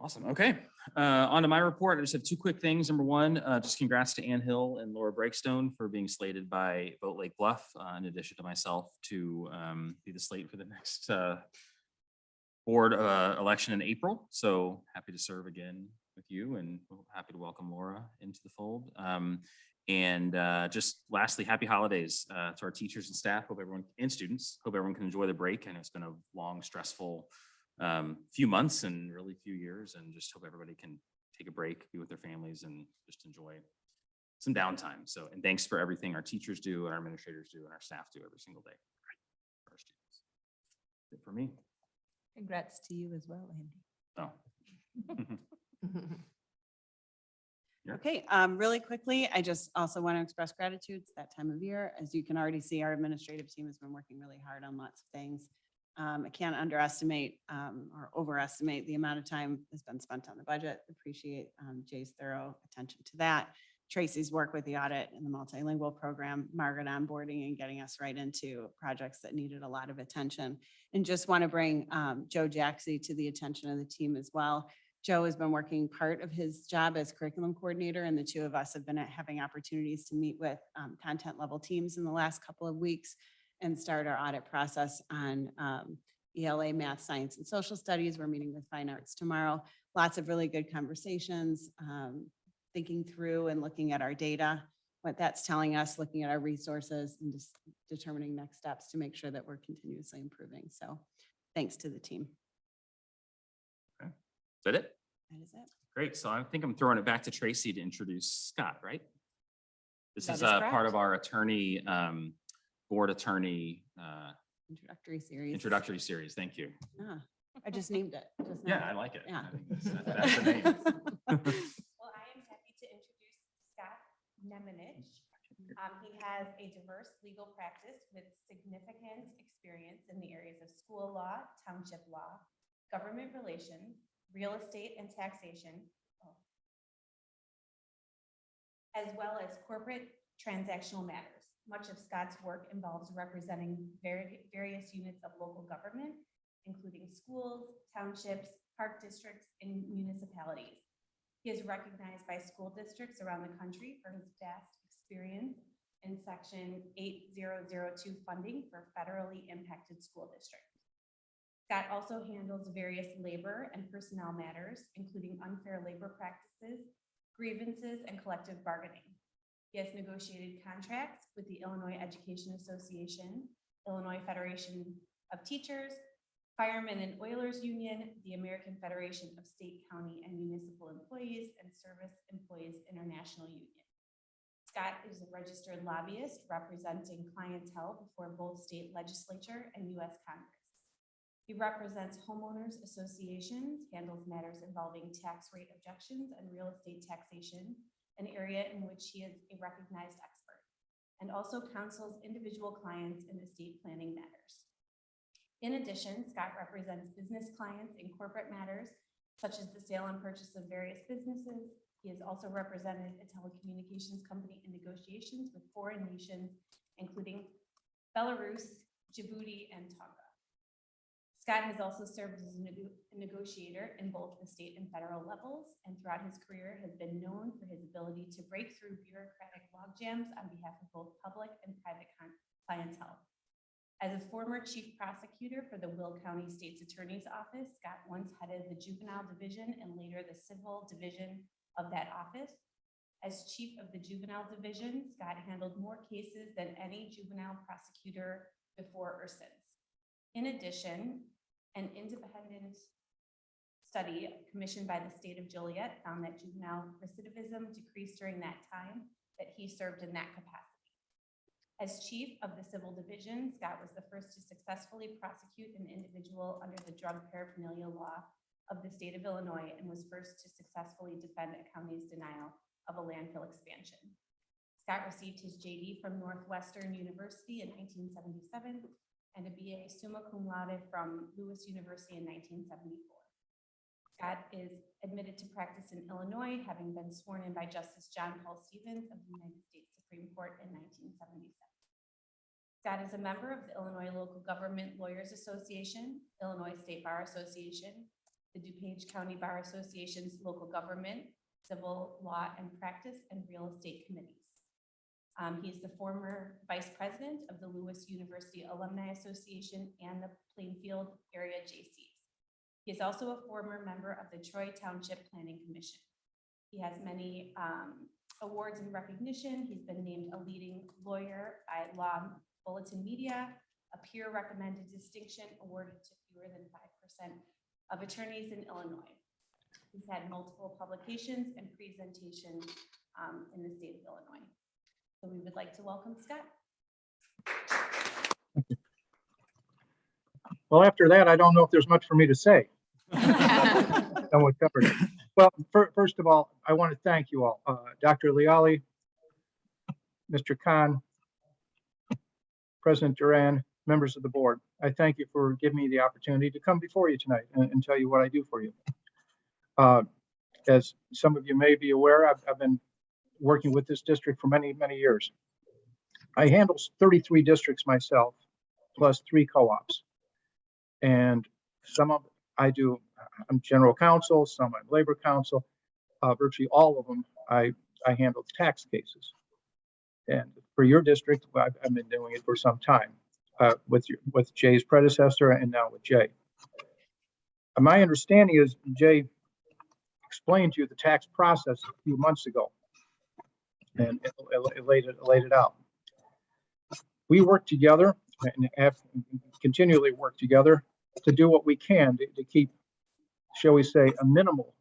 Awesome, okay. On to my report, I just have 2 quick things. Number 1, just congrats to Ann Hill and Laura Breakstone for being slated by Vote Lake Bluff, in addition to myself, to be the slate for the next board election in April. So happy to serve again with you, and we're happy to welcome Laura into the fold. Just lastly, happy holidays to our teachers and staff. Hope everyone and students, hope everyone can enjoy the break. And it's been a long, stressful few months and really few years, and just hope everybody can take a break, be with their families, and just enjoy some downtime. So, and thanks for everything our teachers do and our administrators do and our staff do every single day for our students. That's it for me. Congrats to you as well, Andy. Oh. Yeah. Okay, really quickly, I just also want to express gratitude. It's that time of year. As you can already see, our administrative team has been working really hard on lots of things. I can't underestimate or overestimate the amount of time that's been spent on the budget. Appreciate Jay's thorough attention to that. Tracy's work with the audit and the multilingual program, Margaret onboarding and getting us right into projects that needed a lot of attention. And just want to bring Joe Jaxie to the attention of the team as well. Joe has been working part of his job as curriculum coordinator, and the two of us have been having opportunities to meet with content level teams in the last couple of weeks and start our audit process on ELA, math, science, and social studies. We're meeting with fine arts tomorrow. Lots of really good conversations, thinking through and looking at our data, what that's telling us, looking at our resources, and just determining next steps to make sure that we're continuously improving. So thanks to the team. Is that it? That is it. Great. So I think I'm throwing it back to Tracy to introduce Scott, right? This That is is part correct. of our attorney, board attorney Introductory series. introductory series. Thank you. Ah, I just named it. just Yeah, now. I like it. Yeah. I think that's the name. Well, I am happy to introduce Scott Nemenich. He has a diverse legal practice with significant experience in the areas of school law, township law, government relations, real estate and taxation, as well as corporate transactional matters. Much of Scott's work involves representing various units of local government, including schools, townships, park districts, and municipalities. He is recognized by school districts around the country for his vast experience in Section 8002 funding for federally impacted school districts. Scott also handles various labor and personnel matters, including unfair labor practices, grievances, and collective bargaining. He has negotiated contracts with the Illinois Education Association, Illinois Federation of Teachers, Firemen and Oilers Union, the American Federation of State, County, and Municipal Employees, and Service Employees International Union. Scott is a registered lobbyist representing clientele before both state legislature and U.S. Congress. He represents homeowners associations, handles matters involving tax rate objections and real estate taxation, an area in which he is a recognized expert, and also counsels individual clients in estate planning matters. In addition, Scott represents business clients in corporate matters, such as the sale and purchase of various businesses. He has also represented a telecommunications company in negotiations with foreign nations, including Belarus, Djibouti, and Tonga. Scott has also served as a negotiator in both the state and federal levels, and throughout his career has been known for his ability to break through bureaucratic logjams on behalf of both public and private clientele. As a former chief prosecutor for the Will County State's Attorney's Office, Scott once headed the juvenile division and later the civil division of that office. As chief of the juvenile division, Scott handled more cases than any juvenile prosecutor before or since. In addition, an independent study commissioned by the state of Joliet found that juvenile recidivism decreased during that time that he served in that capacity. As chief of the civil division, Scott was the first to successfully prosecute an individual under the drug paraphernalia law of the state of Illinois and was first to successfully defend a county's denial of a landfill expansion. Scott received his JD from Northwestern University in 1977 and a BA summa cum laude from Lewis University in 1974. Scott is admitted to practice in Illinois, having been sworn in by Justice John Paul Stevens of the United States Supreme Court in 1977. Scott is a member of the Illinois Local Government Lawyers Association, Illinois State Bar Association, the DuPage County Bar Association's Local Government, Civil Law and Practice, and Real Estate Committees. He is the former vice president of the Lewis University Alumni Association and the Plainfield Area JCs. He is also a former member of the Troy Township Planning Commission. He has many awards and recognition. He's been named a leading lawyer by Law Bulletin Media, a peer recommended distinction awarded to fewer than 5% of attorneys in Illinois. He's had multiple publications and presentations in the state of Illinois. So we would like to welcome Scott. Well, after that, I don't know if there's much for me to say. Someone covered it. Well, first of all, I want to thank you all, Dr. Leali, Mr. Khan, President Duran, members of the board. I thank you for giving me the opportunity to come before you tonight and tell you what I do for you. As some of you may be aware, I've been working with this district for many, many years. I handle 33 districts myself, plus 3 co-ops. And some of I'm general counsel, some I'm labor counsel. Virtually all of them, I handle tax cases. And for your district, I've been doing it for some time with Jay's predecessor and now with Jay. My understanding is Jay explained to you the tax process a few months ago and it laid it out. We work together and have continually worked together to do what we can to keep, shall we say, a minimal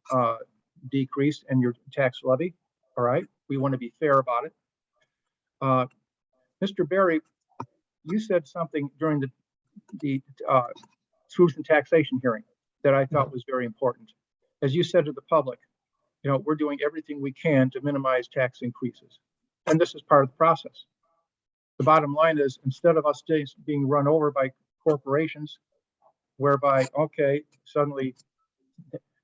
decrease in your tax levy. All right, we want to be fair about it. Mr. Berry, you said something during the truth and taxation hearing that I thought was very important. As you said to the public, we're doing everything we can to minimize tax increases, and this is part of the process. The bottom line is, instead of us being run over by corporations, whereby, okay, suddenly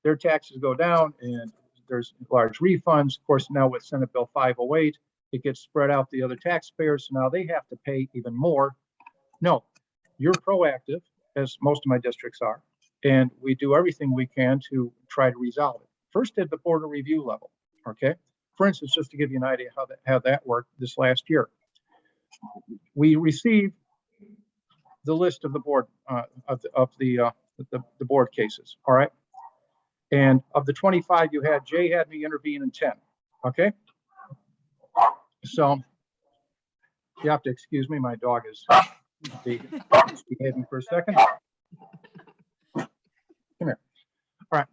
their taxes go down and there's large refunds. Of course, now with Senate Bill 508, it gets spread out to the other taxpayers. So now they have to pay even more. No, you're proactive, as most of my districts are, and we do everything we can to try to resolve it. First at the board of review level, okay? For instance, just to give you an idea how that worked this last year. We received the list of the board of the board cases, all right? And of the 25 you had, Jay had me intervene in 10, okay? So you have to excuse me, my dog is behaving for a second. Come here. All right,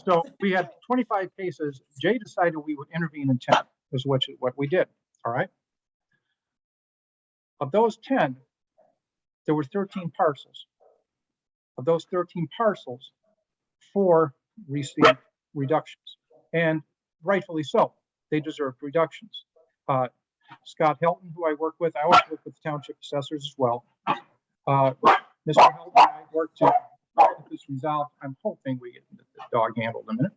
so we had 25 cases. Jay decided we would intervene in 10, is what we did, all right? Of those 10, there were 13 parcels. Of those 13 parcels, 4 received reductions, and rightfully so. They deserved reductions. Scott Helton, who I work with, I also work with the township assessors as well. Mr. Helton and I worked to get this resolved. I'm hoping we get the dog handled in a minute.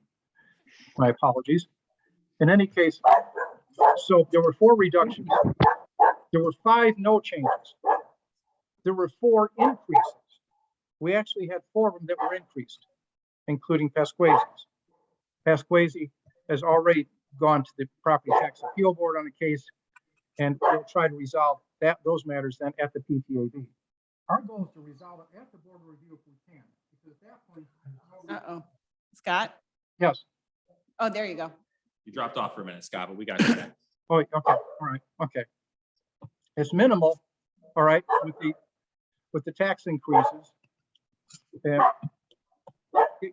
My apologies. In any case, so there were 4 reductions. There were 5 no changes. There were 4 increases. We actually had 4 of them that were increased, including Pasquazi's. Pasquazi has already gone to the Property Tax Appeal Board on the case, and we'll try to resolve those matters then at the PTAB. Our goal is to resolve it at the board review if we can, because at that point. Uh-oh. Scott? Yes. Oh, there you go. You dropped off for a minute, Scott, but we got you back. Oh, okay. All right. Okay. It's minimal. All right. With the tax increases. And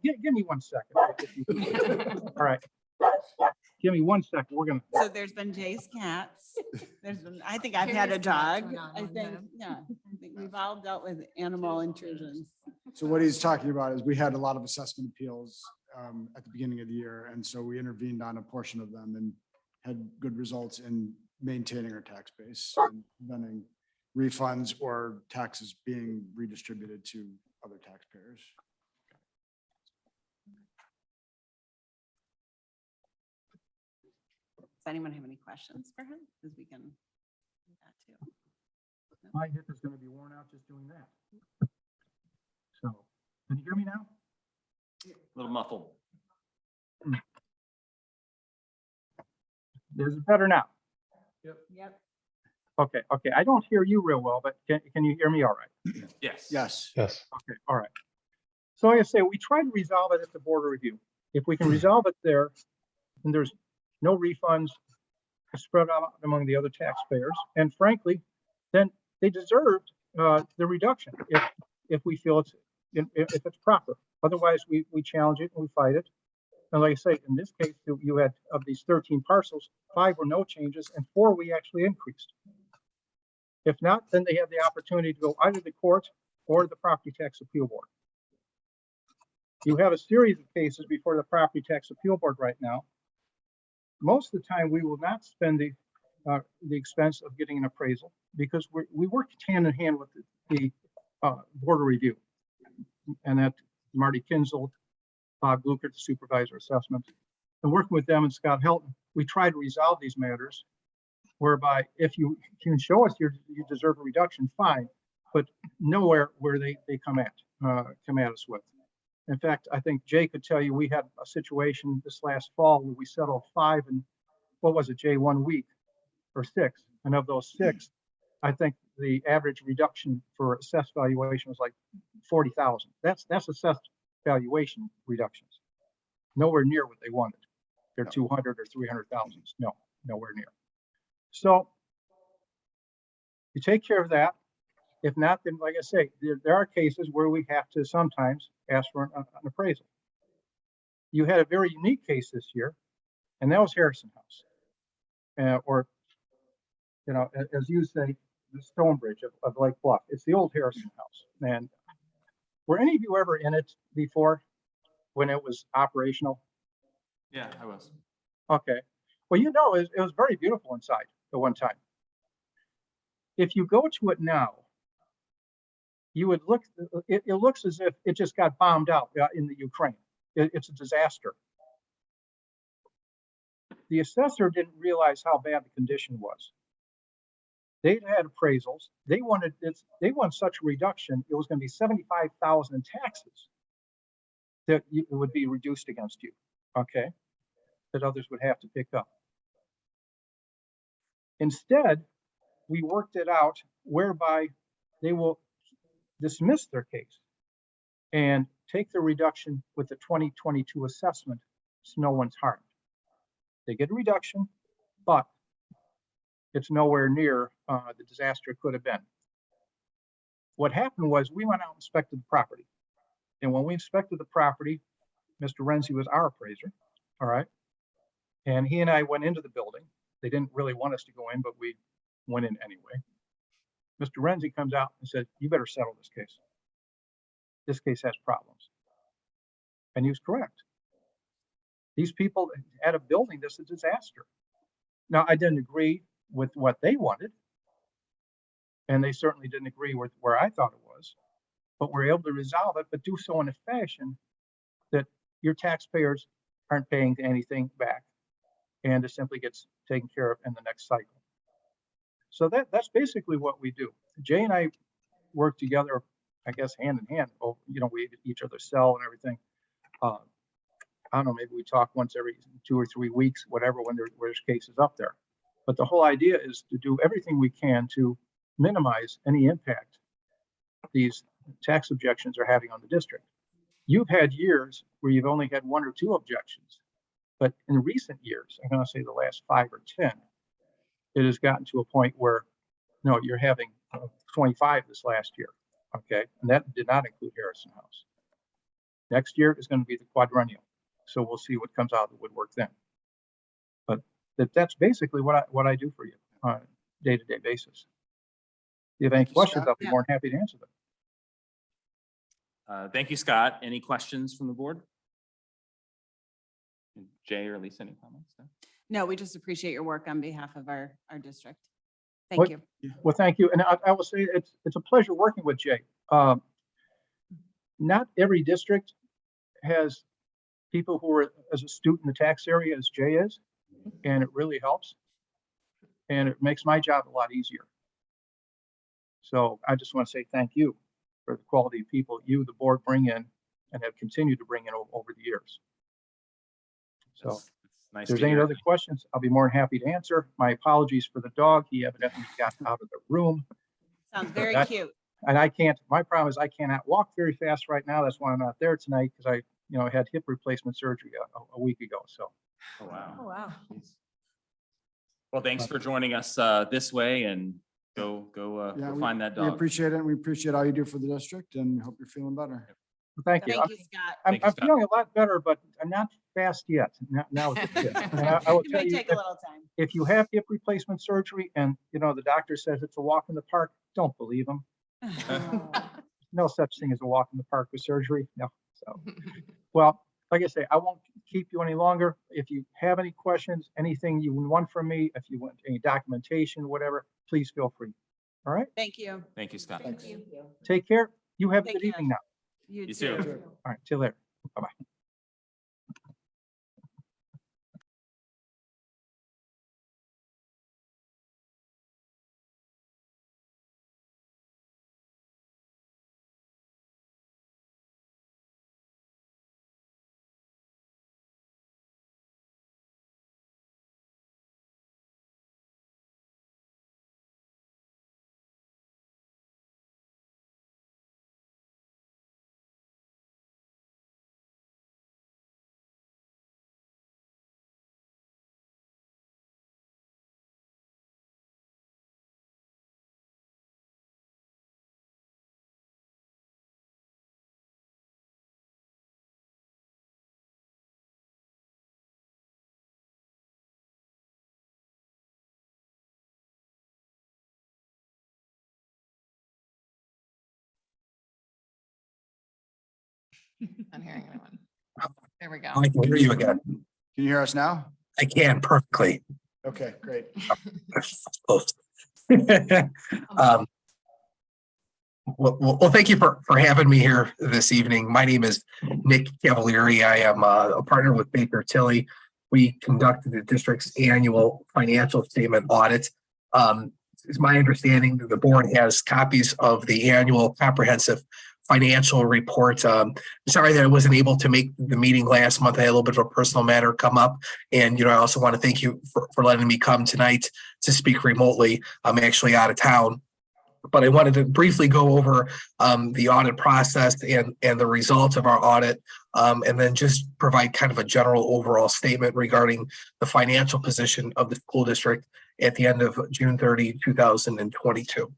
give me 1 second. All right. Give me 1 second. We're gonna. So there's been Jay's cats. I think I've had a Curious cats dog. went on I one think, time. yeah, I think we've all dealt with animal intrusions. So what he's talking about is we had a lot of assessment appeals at the beginning of the year. And so we intervened on a portion of them and had good results in maintaining our tax base and preventing refunds or taxes being redistributed to other taxpayers. Does anyone have any questions for him? Because we can do that too. My hip is going to be worn out just doing that. So, can you hear me now? A little muffled. Is it better now? Yep. Okay, okay. I don't hear you real well, but can you hear me all right? Yes. Yes. Yes. Okay, all right. So like I say, we try to resolve it at the board of review. If we can resolve it there, and there's no refunds spread out among the other taxpayers, and frankly, then they deserved the reduction if we feel if it's proper. Otherwise, we challenge it and we fight it. And like I say, in this case, you had of these 13 parcels, 5 were no changes and 4 we actually increased. If not, then they have the opportunity to go either the court or the Property Tax Appeal Board. You have a series of cases before the Property Tax Appeal Board right now. Most of the time, we will not spend the expense of getting an appraisal because we work hand in hand with the Board of Review. And that Marty Kinzel, Bob Gluckert, the supervisor assessment, and working with them and Scott Helton, we try to resolve these matters whereby if you can show us you deserve a reduction, fine, but nowhere where they come at us with. In fact, I think Jay could tell you we had a situation this last fall where we settled 5 in, what was it, Jay, 1 week or 6, and of those 6, I think the average reduction for assessed valuation was like 40,000. That's assessed valuation reductions. Nowhere near what they wanted. They're 200 or 300,000. No, nowhere near. So you take care of that. If not, then like I say, there are cases where we have to sometimes ask for an appraisal. You had a very unique case this year, and that was Harrison House. Or, you know, as you say, the Stonebridge of Lake Bluff. It's the old Harrison House. And were any of you ever in it before when it was operational? Yeah, I was. Okay. Well, you know, it was very beautiful inside at one time. If you go to it now, you would look, it looks as if it just got bombed out in the Ukraine. It's a disaster. The assessor didn't realize how bad the condition was. They had appraisals. They wanted such a reduction. It was going to be 75,000 in taxes that it would be reduced against you. Okay, that others would have to pick up. Instead, we worked it out whereby they will dismiss their case and take the reduction with the 2022 assessment so no one's harmed. They get a reduction, but it's nowhere near the disaster it could have been. What happened was we went out and inspected the property. And when we inspected the property, Mr. Renzi was our appraiser, all right? And he and I went into the building. They didn't really want us to go in, but we went in anyway. Mr. Renzi comes out and said, you better settle this case. This case has problems. And he was correct. These people at a building, this is a disaster. Now, I didn't agree with what they wanted, and they certainly didn't agree with where I thought it was, but we're able to resolve it, but do so in a fashion that your taxpayers aren't paying anything back, and it simply gets taken care of in the next cycle. So that's basically what we do. Jay and I work together, I guess, hand in hand. You know, we each other sell and everything. I don't know, maybe we talk once every 2 or 3 weeks, whatever, when there's cases up there. But the whole idea is to do everything we can to minimize any impact these tax objections are having on the district. You've had years where you've only had 1 or 2 objections, but in recent years, I'm going to say the last 5 or 10, it has gotten to a point where, no, you're having 25 this last year, okay? And that did not include Harrison House. Next year is going to be the quadrennial. So we'll see what comes out of the woodwork then. But that's basically what I do for you on a day-to-day basis. If you have any questions, I'll be more than happy to answer them. Thank you, Scott. Any questions from the board? Jay or Lisa, any comments? No, we just appreciate your work on behalf of our district. Well, Thank you. Well, thank you. And I will say it's a pleasure working with Jay. Not every district has people who are as astute in the tax area as Jay is, and it really helps. And it makes my job a lot easier. So I just want to say thank you for the quality of people you, the board, bring in and have continued to bring in over the years. So That's nice if there's to any hear. other questions, I'll be more than happy to answer. My apologies for the dog. He evidently got out of the room. Sounds very That- cute. And I can't, my problem is I cannot walk very fast right now. That's why I'm not there tonight, because I, had hip replacement surgery a week ago, so. Oh, wow. Oh, wow. Well, thanks for joining us this way, and go Yeah, find that We dog. appreciate it, and we appreciate all you do for the district, and we hope you're feeling better. Thank you. Thank you, Scott. I'm Thank you, Scott. feeling a lot better, but I'm not fast yet. Now it's good. And I will It tell may you, take a little time. if you have hip replacement surgery and, the doctor says it's a walk in the park, don't believe him. No such thing as a walk in the park with surgery. No. So, well, like I say, I won't keep you any longer. If you have any questions, anything you want from me, if you want any documentation, whatever, please feel free. All right. Thank you. Thank you, Scott. Thanks. Take care. You have a Take good care. evening now. You You too. too. All right. Till later. Bye-bye. I'm hearing anyone. There we go. I can hear you again. Can you hear us now? I can perfectly. Okay, great. Close. Well, thank you for having me here this evening. My name is Nick Cavalieri. I am a partner with Baker Tilly. We conducted the district's annual financial statement audit. It's my understanding that the board has copies of the annual comprehensive financial report. Sorry that I wasn't able to make the meeting last month. I had a little bit of a personal matter come up. And, I also want to thank you for letting me come tonight to speak remotely. I'm actually out of town, but I wanted to briefly go over the audit process and the results of our audit, and then just provide kind of a general overall statement regarding the financial position of the school district at the end of June 30, 2022.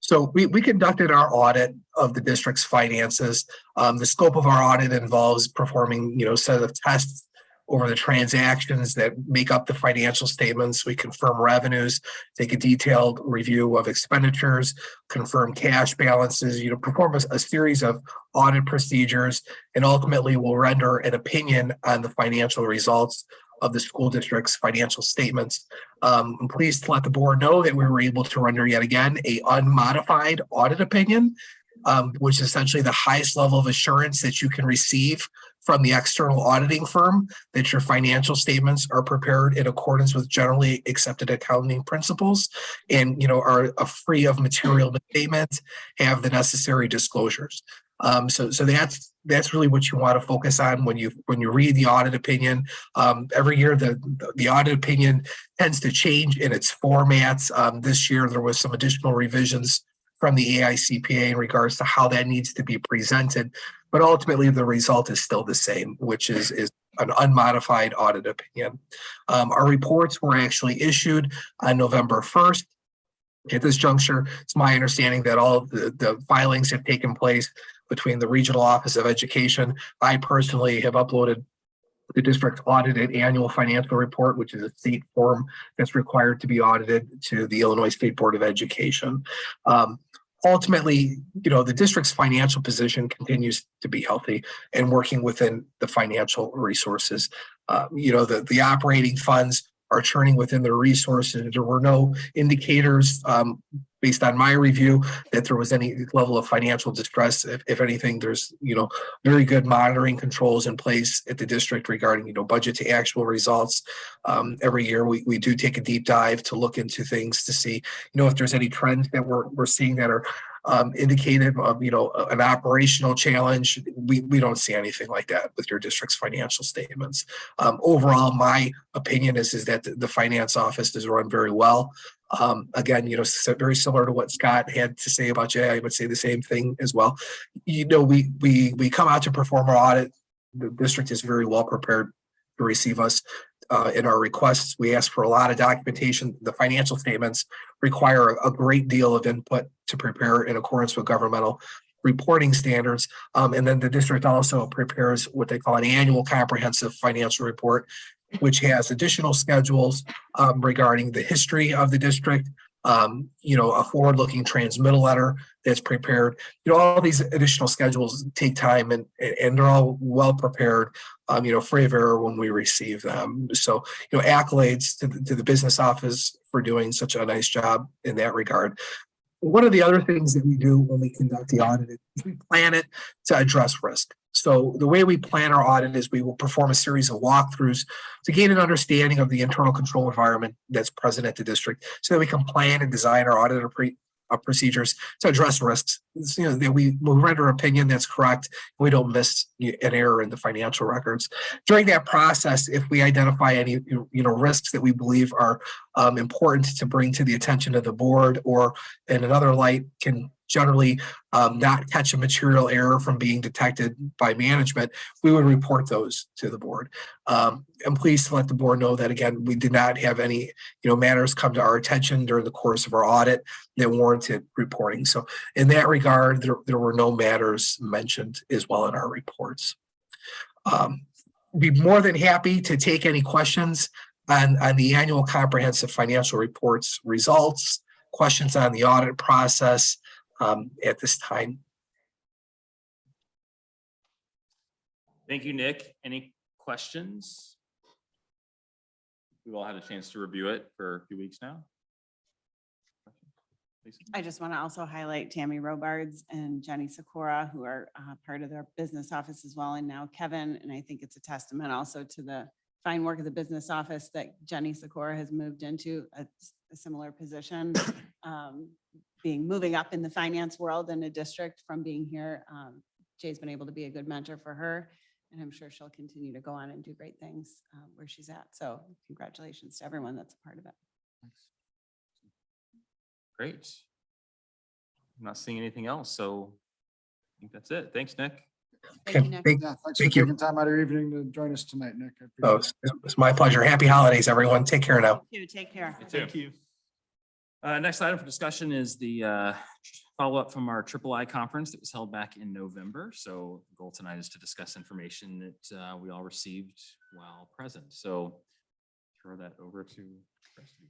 So we conducted our audit of the district's finances. The scope of our audit involves performing, a set of tests over the transactions that make up the financial statements. We confirm revenues, take a detailed review of expenditures, confirm cash balances, perform a series of audit procedures, and ultimately will render an opinion on the financial results of the school district's financial statements. I'm pleased to let the board know that we were able to render yet again a unmodified audit opinion, which is essentially the highest level of assurance that you can receive from the external auditing firm that your financial statements are prepared in accordance with generally accepted accounting principles and, are free of material misstatements, have the necessary disclosures. So that's really what you want to focus on when you read the audit opinion. Every year the audit opinion tends to change in its formats. This year there was some additional revisions from the AICPA in regards to how that needs to be presented, but ultimately the result is still the same, which is an unmodified audit opinion. Our reports were actually issued on November 1st. At this juncture, it's my understanding that all of the filings have taken place between the Regional Office of Education. I personally have uploaded the district audited annual financial report, which is a state form that's required to be audited to the Illinois State Board of Education. Ultimately, the district's financial position continues to be healthy and working within the financial resources. The operating funds are churning within their resources. There were no indicators based on my review that there was any level of financial distress. If anything, there's, very good monitoring controls in place at the district regarding, budget to actual results. Every year we do take a deep dive to look into things to see, if there's any trends that we're seeing that are indicative of, an operational challenge. We don't see anything like that with your district's financial statements. Overall, my opinion is that the finance office is run very well. Again, very similar to what Scott had to say about Jay, I would say the same thing as well. We come out to perform our audit. The district is very well prepared to receive us in our requests. We ask for a lot of documentation. The financial statements require a great deal of input to prepare in accordance with governmental reporting standards. And then the district also prepares what they call an annual comprehensive financial report, which has additional schedules regarding the history of the district, a forward-looking transmittal letter that's prepared. All these additional schedules take time and they're all well prepared, free of error when we receive them. So, accolades to the business office for doing such a nice job in that regard. One of the other things that we do when we conduct the audit is we plan it to address risk. So the way we plan our audit is we will perform a series of walkthroughs to gain an understanding of the internal control environment that's present at the district so that we can plan and design our audit procedures to address risks. That we will render an opinion that's correct. We don't miss an error in the financial records. During that process, if we identify any risks that we believe are important to bring to the attention of the board, or in another light can generally not catch a material error from being detected by management, we would report those to the board. I'm pleased to let the board know that, again, we did not have any matters come to our attention during the course of our audit that warranted reporting. So in that regard, there were no matters mentioned as well in our reports. Be more than happy to take any questions on the annual comprehensive financial reports results, questions on the audit process at this time. Thank you, Nick. Any questions? We've all had a chance to review it for a few weeks now. Lisa? I just want to also highlight Tammy Robards and Jenny Sikora, who are part of their business office as well, and now Kevin. And I think it's a testament also to the fine work of the business office that Jenny Sikora has moved into a similar position, moving up in the finance world in a district from being here. Jay's been able to be a good mentor for her, and I'm sure she'll continue to go on and do great things where she's at. So congratulations to everyone that's a part of it. Great. I'm not seeing anything else, so I think that's it. Thanks, Nick. Thank you, Nick. Yeah, thanks for Thank you. taking time out of your evening to join us tonight, Nick. I Oh, appreciate it. it's my pleasure. Happy holidays, everyone. Take care now. You take care. Thank you. Next item for discussion is the follow-up from our III conference that was held back in November. So the goal tonight is to discuss information that we all received while present. So throw that over to Kristen.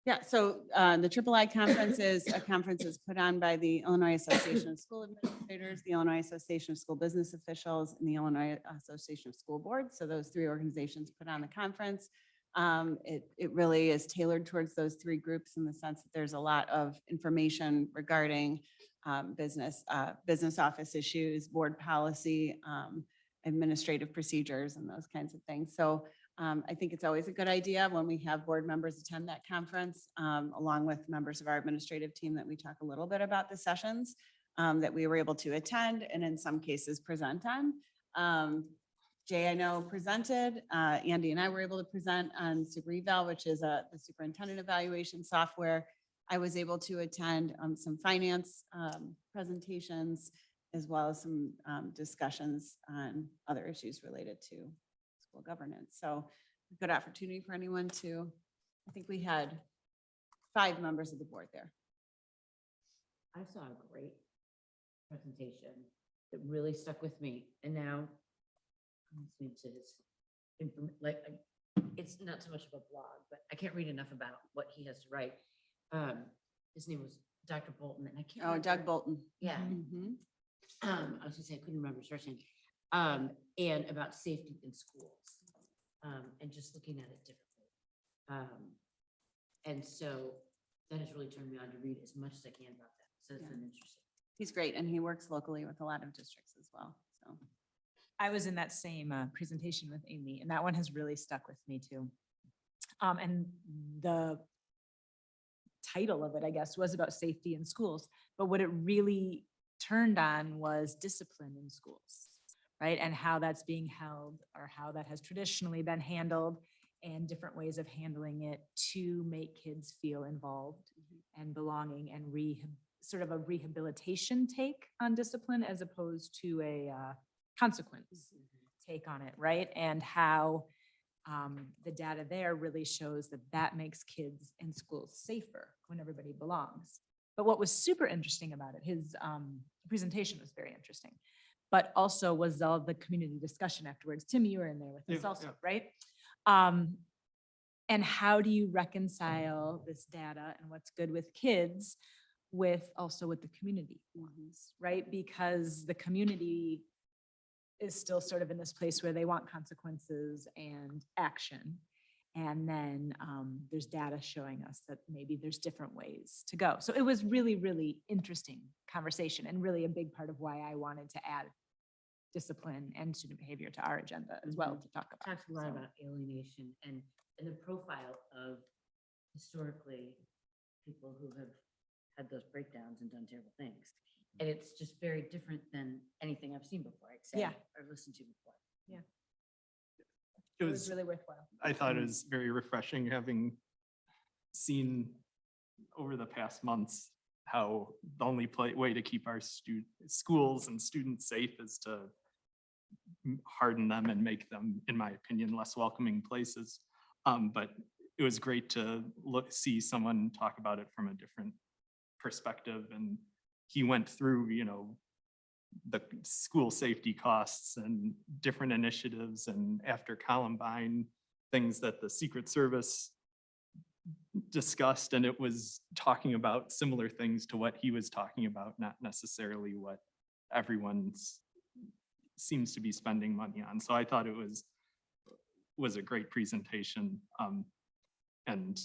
Yeah, so the III conference is a conference that's put on by the Illinois Association of School Administrators, the Illinois Association of School Business Officials, and the Illinois Association of School Boards. So those three organizations put on the conference. It really is tailored towards those three groups in the sense that there's a lot of information regarding business office issues, board policy, administrative procedures, and those kinds of things. So I think it's always a good idea when we have board members attend that conference, along with members of our administrative team, that we talk a little bit about the sessions that we were able to attend and in some cases present on. Jay, I know, presented, Andy and I were able to present on Super Eval, which is the superintendent evaluation software. I was able to attend some finance presentations, as well as some discussions on other issues related to school governance. So a good opportunity for anyone to, I think we had 5 members of the board there. I saw a great presentation that really stuck with me. And now I'm listening to his it's not so much of a blog, but I can't read enough about what he has to write. His name was Dr. Bolton, and I can't. Oh, Doug Bolton. Yeah. Mhm. I was gonna say, I couldn't remember his first name. And about safety in schools, and just looking at it differently. And so that has really turned me on to read as much as I can about that. So it's been interesting. He's great, and he works locally with a lot of districts as well, so. I was in that same presentation with Amy, and that one has really stuck with me too. And the title of it, I guess, was about safety in schools. But what it really turned on was discipline in schools, right? And how that's being held or how that has traditionally been handled and different ways of handling it to make kids feel involved and belonging and sort of a rehabilitation take on discipline as opposed to a consequence take on it, right? And how the data there really shows that that makes kids in schools safer when everybody belongs. But what was super interesting about it, his presentation was very interesting, but also was all the community discussion afterwards. Tim, you were in there with us also, right? And how do you reconcile this data and what's good with kids with also with the community ones, right? Because the community is still sort of in this place where they want consequences and action. And then there's data showing us that maybe there's different ways to go. So it was really, really interesting conversation and really a big part of why I wanted to add discipline and student behavior to our agenda as well to talk about. Talks a lot So- about alienation and the profile of historically people who have had those breakdowns and done terrible things. And it's just very different than anything I've seen before, I'd say, Yeah. or listened to before. It was really worthwhile. I thought it was very refreshing having seen over the past months how the only way to keep our schools and students safe is to harden them and make them, in my opinion, less welcoming places. But it was great to see someone talk about it from a different perspective. And he went through, the school safety costs and different initiatives, and after Columbine, things that the Secret Service discussed, and it was talking about similar things to what he was talking about, not necessarily what everyone seems to be spending money on. So I thought it was a great presentation. And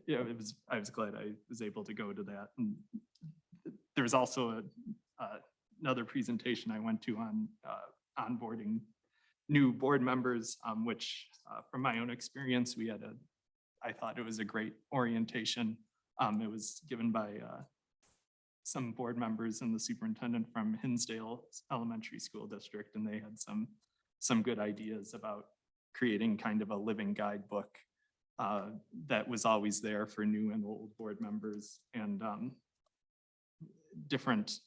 yeah, I was glad I was able to go to that. And there was also another presentation I went to on onboarding new board members, which from my own experience, I thought it was a great orientation. It was given by some board members and the superintendent from Hinsdale Elementary School District, and they had some good ideas about creating kind of a living guidebook that was always there for new and old board members, and different,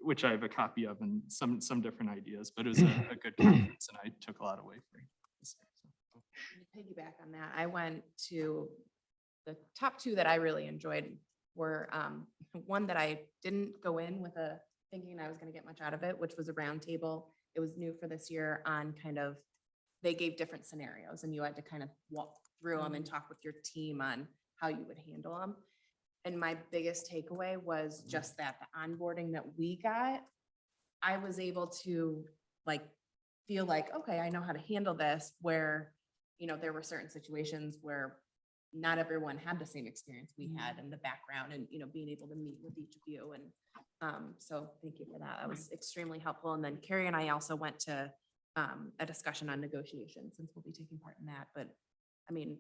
which I have a copy of, and some different ideas, but it was a good conference and I took a lot away from it. To piggyback on that, I went to the top two that I really enjoyed were one that I didn't go in with thinking I was going to get much out of it, which was a roundtable. It was new for this year on kind of, they gave different scenarios and you had to kind of walk through them and talk with your team on how you would handle them. And my biggest takeaway was just that the onboarding that we got, I was able to feel like, okay, I know how to handle this, where, there were certain situations where not everyone had the same experience we had in the background, and, being able to meet with each of you. And so thank you for that. That was extremely helpful. And then Carrie and I also went to a discussion on negotiations, since we'll be taking part in that. But I mean,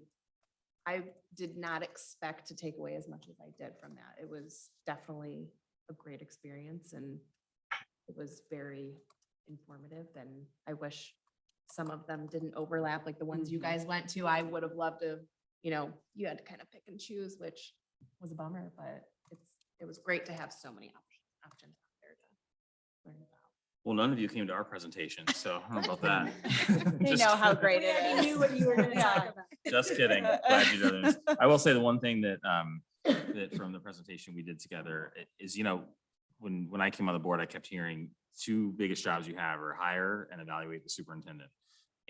I did not expect to take away as much as I did from that. It was definitely a great experience, and it was very informative, and I wish some of them didn't overlap, like the ones you guys went to. I would have loved to, you had to kind of pick and choose, which was a bummer, but it was great to have so many options out there to learn about. Well, none of you came to our presentation, so I don't know about that. They Just- know how great We it already is. knew what you were gonna talk Yeah. about. Just kidding. Glad you know this. I will say the one thing that that from the presentation we did together is, when I came on the board, I kept hearing two biggest jobs you have are hire and evaluate the superintendent.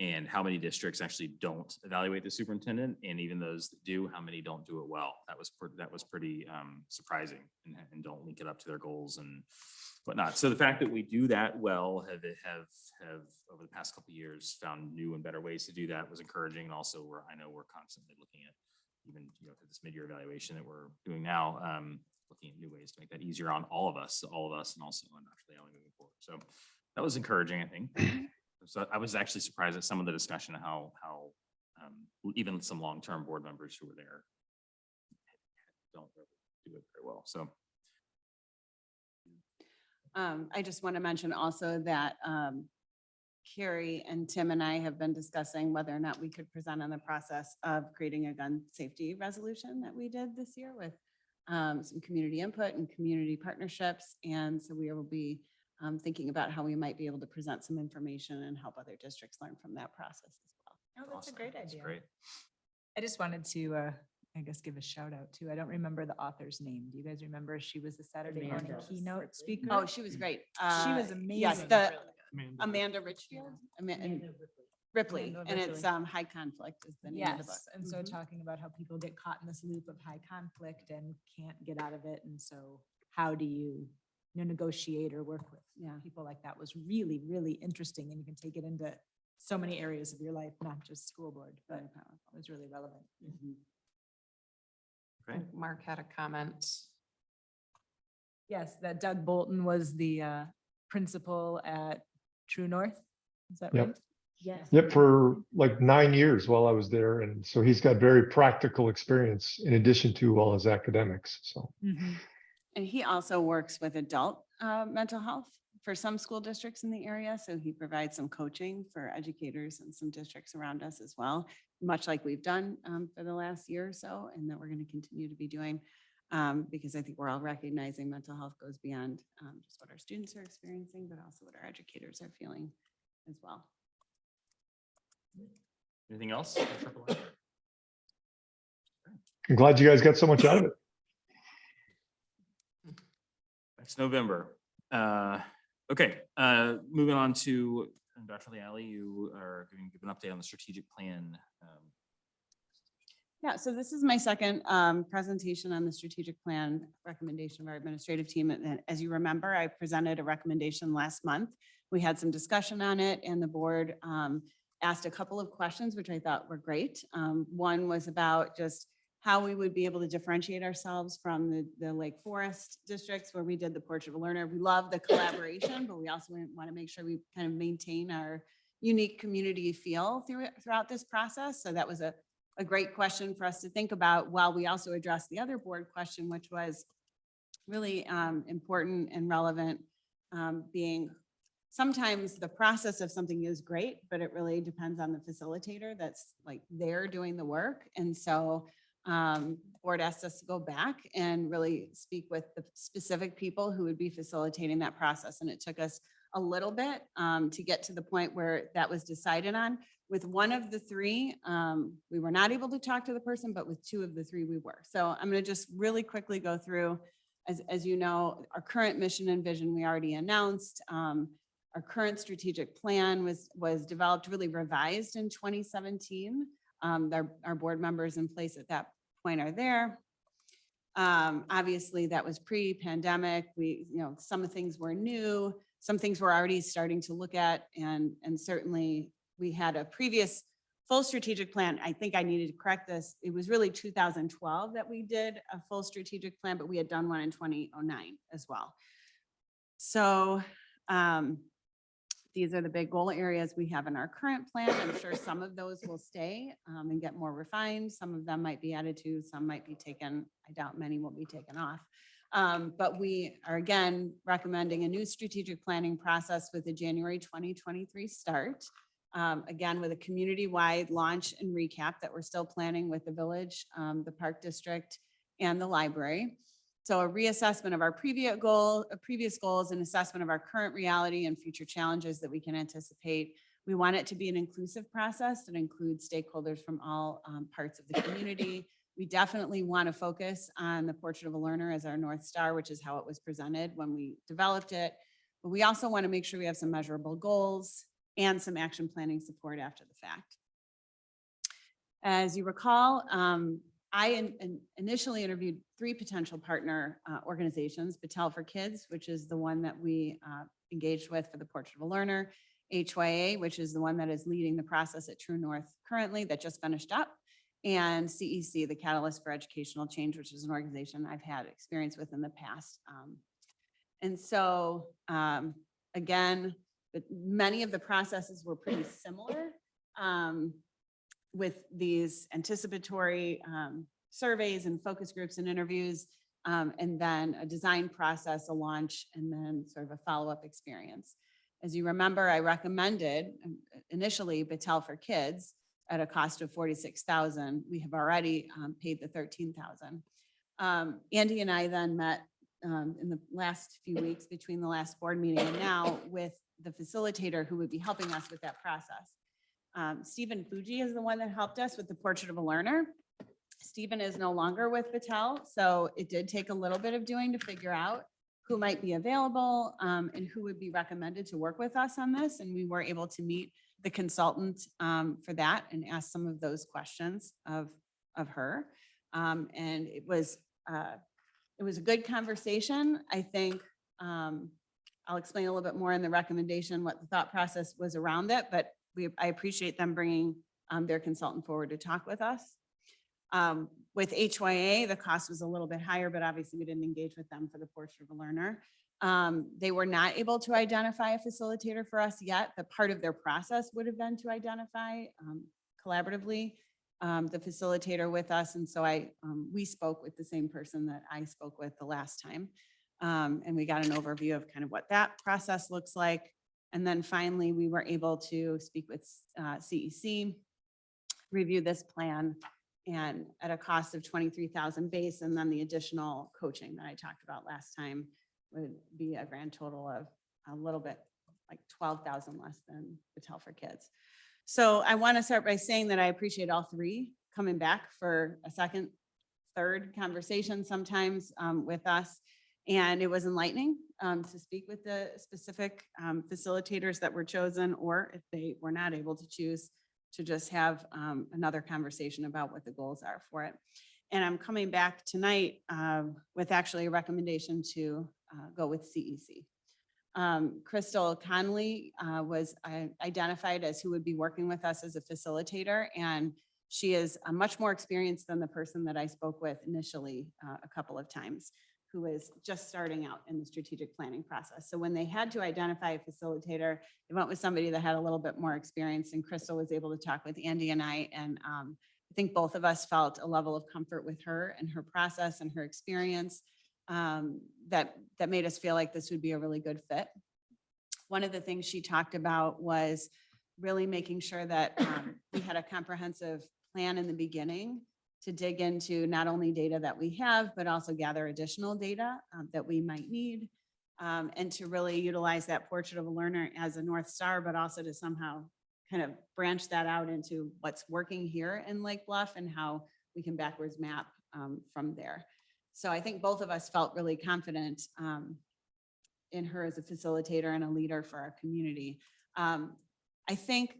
And how many districts actually don't evaluate the superintendent, and even those that do, how many don't do it well. That was pretty surprising, and don't link it up to their goals and whatnot. So the fact that we do that well, have over the past couple of years found new and better ways to do that was encouraging. And also I know we're constantly looking at, even through this mid-year evaluation that we're doing now, looking at new ways to make that easier on all of us, and also on Dr. Lealy moving forward. So that was encouraging, I think. So I was actually surprised at some of the discussion of how even some long-term board members who were there don't really do it very well. So I just want to mention also that Carrie and Tim and I have been discussing whether or not we could present on the process of creating a gun safety resolution that we did this year with some community input and community partnerships. And so we will be thinking about how we might be able to present some information and help other districts learn from that process as well. Oh, that's a awesome. great That's idea. great. I just wanted to, I guess, give a shout out to, I don't remember the author's name. Do you guys remember? She was the Saturday morning Amanda. keynote speaker. Oh, she was great. She was Yes, amazing. the Amanda. Amanda Richfield, and Ripley, Amanda and it's Ripley. High Conflict is the name of the book. Yes, and so Mhm. talking about how people get caught in this loop of high conflict and can't get out of it. And so how do you negotiate or work with Yeah. people like that was really, really interesting. And you can take it into so many areas of your life, not just school board, but Very powerful. it was really relevant. Okay. Mark had a comment. Yes, that Doug Bolton was the principal at True North. Is that Yep. right? Yes. Yep, for like 9 years while I was there. And so he's got very practical experience in addition to all his academics. So And he also works with adult mental health for some school districts in the area. So he provides some coaching for educators and some districts around us as well, much like we've done for the last year or so, and that we're going to continue to be doing. Because I think we're all recognizing mental health goes beyond just what our students are experiencing, but also what our educators are feeling as well. Anything else? I'm glad you guys got so much out of it. Next November. Okay, moving on to Dr. Lealy, you are going to give an update on the strategic plan. Yeah, so this is my second presentation on the strategic plan recommendation of our administrative team. And as you remember, I presented a recommendation last month. We had some discussion on it and the board asked a couple of questions, which I thought were great. One was about just how we would be able to differentiate ourselves from the Lake Forest districts where we did the Portrait of a Learner. We love the collaboration, but we also want to make sure we kind of maintain our unique community feel throughout this process. So that was a great question for us to think about while we also address the other board question, which was really important and relevant, being sometimes the process of something is great, but it really depends on the facilitator that's like they're doing the work. And so board asked us to go back and really speak with the specific people who would be facilitating that process. And it took us a little bit to get to the point where that was decided on. With one of the three, we were not able to talk to the person, but with two of the three we were. So I'm going to just really quickly go through, as you know, our current mission and vision we already announced. Our current strategic plan was developed, really revised in 2017. Our board members in place at that point are there. Obviously, that was pre-pandemic. Some of things were new, some things we're already starting to look at, and certainly we had a previous full strategic plan. I think I needed to correct this. It was really 2012 that we did a full strategic plan, but we had done one in 2009 as well. So these are the big goal areas we have in our current plan. I'm sure some of those will stay and get more refined. Some of them might be added to, some might be taken. I doubt many will be taken off. But we are again recommending a new strategic planning process with a January 2023 start. Again, with a community-wide launch and recap that we're still planning with the village, the park district, and the library. So a reassessment of our previous goals and assessment of our current reality and future challenges that we can anticipate. We want it to be an inclusive process that includes stakeholders from all parts of the community. We definitely want to focus on the Portrait of a Learner as our North Star, which is how it was presented when we developed it. But we also want to make sure we have some measurable goals and some action planning support after the fact. As you recall, I initially interviewed 3 potential partner organizations: Battelle for Kids, which is the one that we engaged with for the Portrait of a Learner; HYA, which is the one that is leading the process at True North currently, that just finished up; and CEC, the Catalyst for Educational Change, which is an organization I've had experience with in the past. And so, again, but many of the processes were pretty similar with these anticipatory surveys and focus groups and interviews, and then a design process, a launch, and then sort of a follow-up experience. As you remember, I recommended initially Battelle for Kids at a cost of $46,000. We have already paid the $13,000. Andy and I then met in the last few weeks between the last board meeting and now with the facilitator who would be helping us with that process. Stephen Fuji is the one that helped us with the Portrait of a Learner. Stephen is no longer with Battelle, so it did take a little bit of doing to figure out who might be available and who would be recommended to work with us on this. And we were able to meet the consultant for that and ask some of those questions of her. And it was a good conversation. I think I'll explain a little bit more in the recommendation what the thought process was around it, but I appreciate them bringing their consultant forward to talk with us. With HYA, the cost was a little bit higher, but obviously we didn't engage with them for the Portrait of a Learner. They were not able to identify a facilitator for us yet, but part of their process would have been to identify collaboratively the facilitator with us. And so we spoke with the same person that I spoke with the last time. And we got an overview of kind of what that process looks like. And then finally, we were able to speak with CEC, review this plan, and at a cost of $23,000 base, and then the additional coaching that I talked about last time would be a grand total of a little bit like $12,000 less than Battelle for Kids. So I want to start by saying that I appreciate all three coming back for a second, third conversation sometimes with us. And it was enlightening to speak with the specific facilitators that were chosen, or if they were not able to choose, to just have another conversation about what the goals are for it. And I'm coming back tonight with actually a recommendation to go with CEC. Crystal Conley was identified as who would be working with us as a facilitator, and she is much more experienced than the person that I spoke with initially a couple of times, who is just starting out in the strategic planning process. So when they had to identify a facilitator, they went with somebody that had a little bit more experience, and Crystal was able to talk with Andy and I, and I think both of us felt a level of comfort with her and her process and her experience that made us feel like this would be a really good fit. One of the things she talked about was really making sure that we had a comprehensive plan in the beginning to dig into not only data that we have, but also gather additional data that we might need, and to really utilize that Portrait of a Learner as a North Star, but also to somehow kind of branch that out into what's working here in Lake Bluff and how we can backwards map from there. So I think both of us felt really confident in her as a facilitator and a leader for our community. I think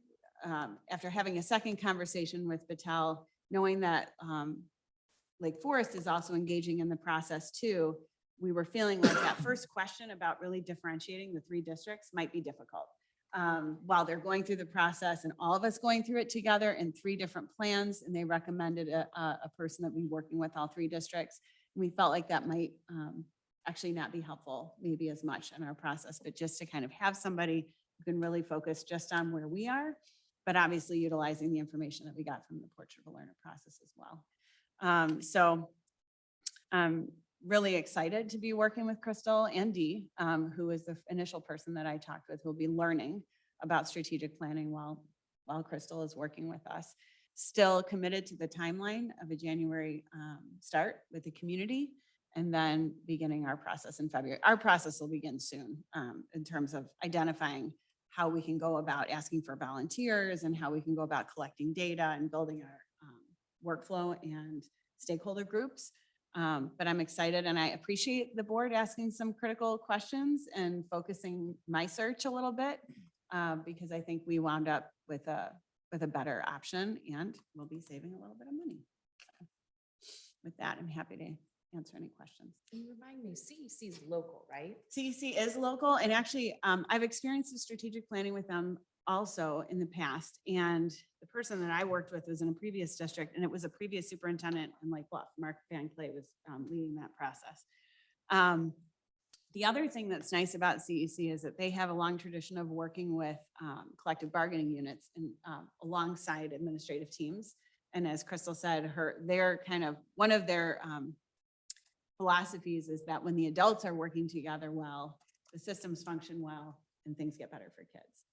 after having a second conversation with Battelle, knowing that Lake Forest is also engaging in the process too, we were feeling like that first question about really differentiating the three districts might be difficult. While they're going through the process and all of us going through it together in three different plans, and they recommended a person that be working with all three districts, we felt like that might actually not be helpful maybe as much in our process, but just to kind of have somebody who can really focus just on where we are, but obviously utilizing the information that we got from the Portrait of a Learner process as well. So I'm really excited to be working with Crystal and Dee, who is the initial person that I talked with, who will be learning about strategic planning while Crystal is working with us. Still committed to the timeline of a January start with the community, and then beginning our process in February. Our process will begin soon in terms of identifying how we can go about asking for volunteers and how we can go about collecting data and building our workflow and stakeholder groups. But I'm excited, and I appreciate the board asking some critical questions and focusing my search a little bit because I think we wound up with a better option, and we'll be saving a little bit of money. So with that, I'm happy to answer any questions. Can you remind me, CEC is local, right? CEC is local, and actually I've experienced the strategic planning with them also in the past. And the person that I worked with was in a previous district, and it was a previous superintendent in Lake Bluff. Mark Van Clay was leading that process. The other thing that's nice about CEC is that they have a long tradition of working with collective bargaining units and alongside administrative teams. And as Crystal said, their kind of, one of their philosophies is that when the adults are working together well, the systems function well and things get better for kids.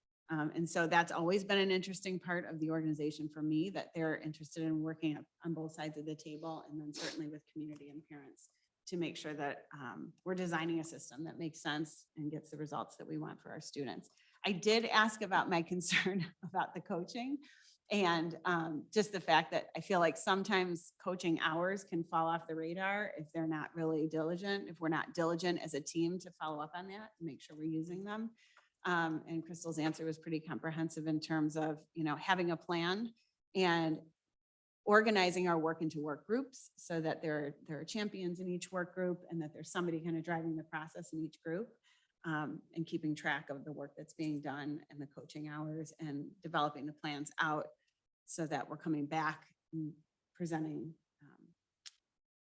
And so that's always been an interesting part of the organization for me, that they're interested in working on both sides of the table, and then certainly with community and parents to make sure that we're designing a system that makes sense and gets the results that we want for our students. I did ask about my concern about the coaching and just the fact that I feel like sometimes coaching hours can fall off the radar if they're not really diligent, if we're not diligent as a team to follow up on that, to make sure we're using them. And Crystal's answer was pretty comprehensive in terms of, having a plan and organizing our work into work groups so that there are champions in each work group and that there's somebody kind of driving the process in each group, and keeping track of the work that's being done and the coaching hours and developing the plans out so that we're coming back and presenting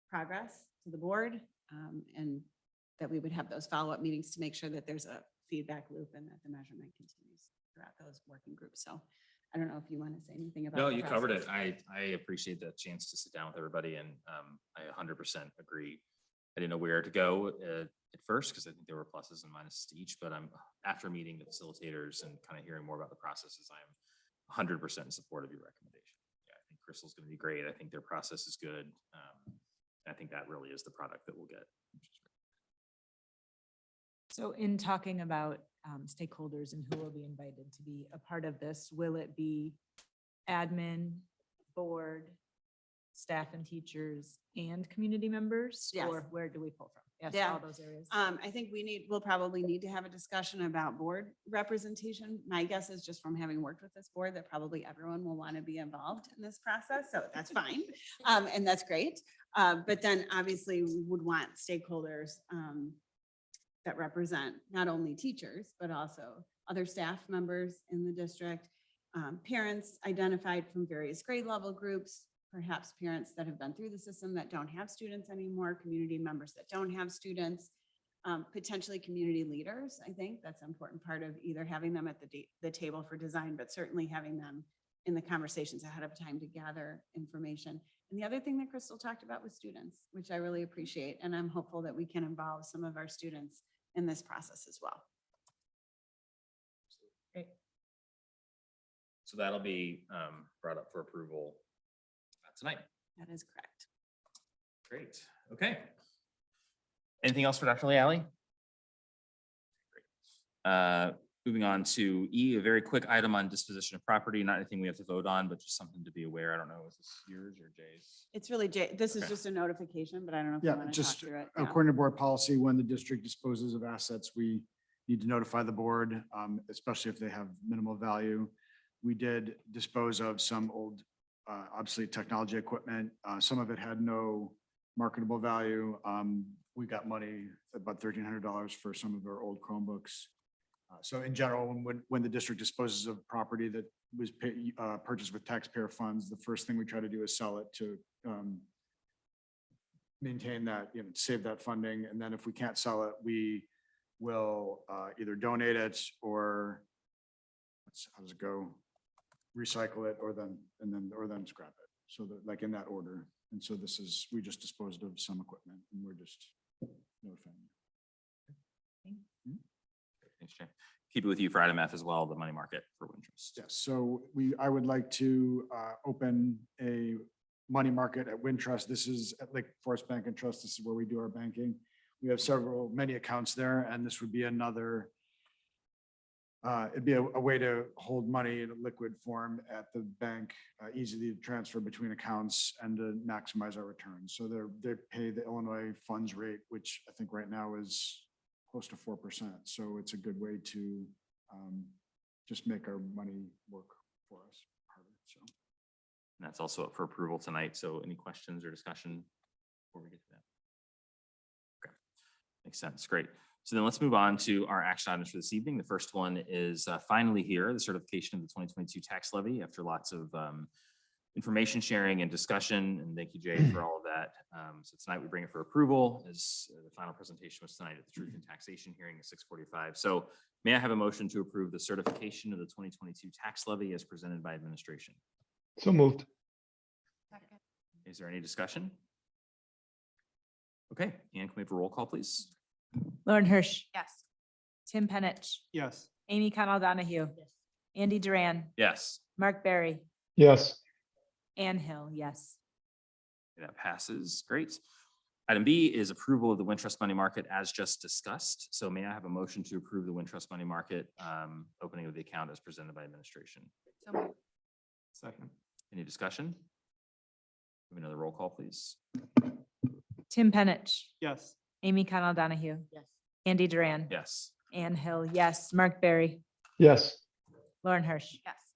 progress to the board, and that we would have those follow-up meetings to make sure that there's a feedback loop and that the measurement continues throughout those working groups. So I don't know if you want to say anything about. No, the you covered it. process. I appreciate the chance to sit down with everybody, and I 100% agree. I didn't know where to go at first because I think there were pluses and minuses to each, but after meeting the facilitators and kind of hearing more about the processes, I am 100% in support of your recommendation. Yeah, I think Crystal's going to be great. I think their process is good. I think that really is the product that we'll get. Which is great. So in talking about stakeholders and who will be invited to be a part of this, will it be admin, board, staff and teachers, and community members? Yes. Or where do we pull from? Yes, Yeah. all those areas. I think we'll probably need to have a discussion about board representation. My guess is, just from having worked with this board, that probably everyone will want to be involved in this process, so that's fine. And that's great. But then obviously we would want stakeholders that represent not only teachers, but also other staff members in the district, parents identified from various grade level groups, perhaps parents that have been through the system that don't have students anymore, community members that don't have students, potentially community leaders. I think that's an important part of either having them at the table for design, but certainly having them in the conversations ahead of time to gather information. And the other thing that Crystal talked about was students, which I really appreciate. And I'm hopeful that we can involve some of our students in this process as well. Great. So that'll be brought up for approval tonight. That is correct. Great. Okay. Anything else for Dr. Lealy? Great. Moving on to E, a very quick item on disposition of property, not anything we have to vote on, but just something to be aware. I don't know, is this yours or Jay's? It's really, this is Okay. just a notification, but I don't know if you Yeah, want to talk just through it. Yeah. according to board policy, when the district disposes of assets, we need to notify the board, especially if they have minimal value. We did dispose of some old obsolete technology equipment. Some of it had no marketable value. We got money, about $1,300 for some of our old Chromebooks. So in general, when the district disposes of property that was purchased with taxpayer funds, the first thing we try to do is sell it to maintain that, save that funding. And then if we can't sell it, we will either donate it or how does it go? Recycle it or then scrap it. So that, like, in that order. And so we just disposed of some equipment and we're just notifying. Thanks, Jay. Keep it with you for item F as well, the money market for Wintrust. Yes, so I would like to open a money market at Wintrust. This is at Lake Forest Bank and Trust. This is where we do our banking. We have many accounts there, and this would be another, it'd be a way to hold money in a liquid form at the bank, easily to transfer between accounts and to maximize our returns. So they pay the Illinois funds rate, which I think right now is close to 4%. So it's a good way to just make our money work for us harder. So And that's also up for approval tonight. So any questions or discussion before we get to that? Okay, makes sense. Great. So then let's move on to our action items for this evening. The first one is finally here, the certification of the 2022 tax levy after lots of information sharing and discussion. And thank you, Jay, for all of that. So tonight we bring it for approval, as the final presentation was tonight at the Truth in Taxation hearing at 6:45. So may I have a motion to approve the certification of the 2022 tax levy as presented by administration? So moved. Is there any discussion? Okay, and can we have a roll call, please? Lauren Hirsch, Yes. Tim Penich, Yes. Amy Connell Donahue, Andy Duran, Yes, Mark Barry, Yes. Ann Hill, yes. that passes. Great. Item B is approval of the Wintrust Money Market as just discussed. So may I have a motion to approve the Wintrust Money Market opening of the account as presented by administration? So moved. Second. Any discussion? Have another roll call, please. Tim Penich, Yes. Amy Connell Donahue, Yes. Andy Duran, Yes. Ann Hill, yes. Mark Barry, Yes. Lauren Hirsch. Yes.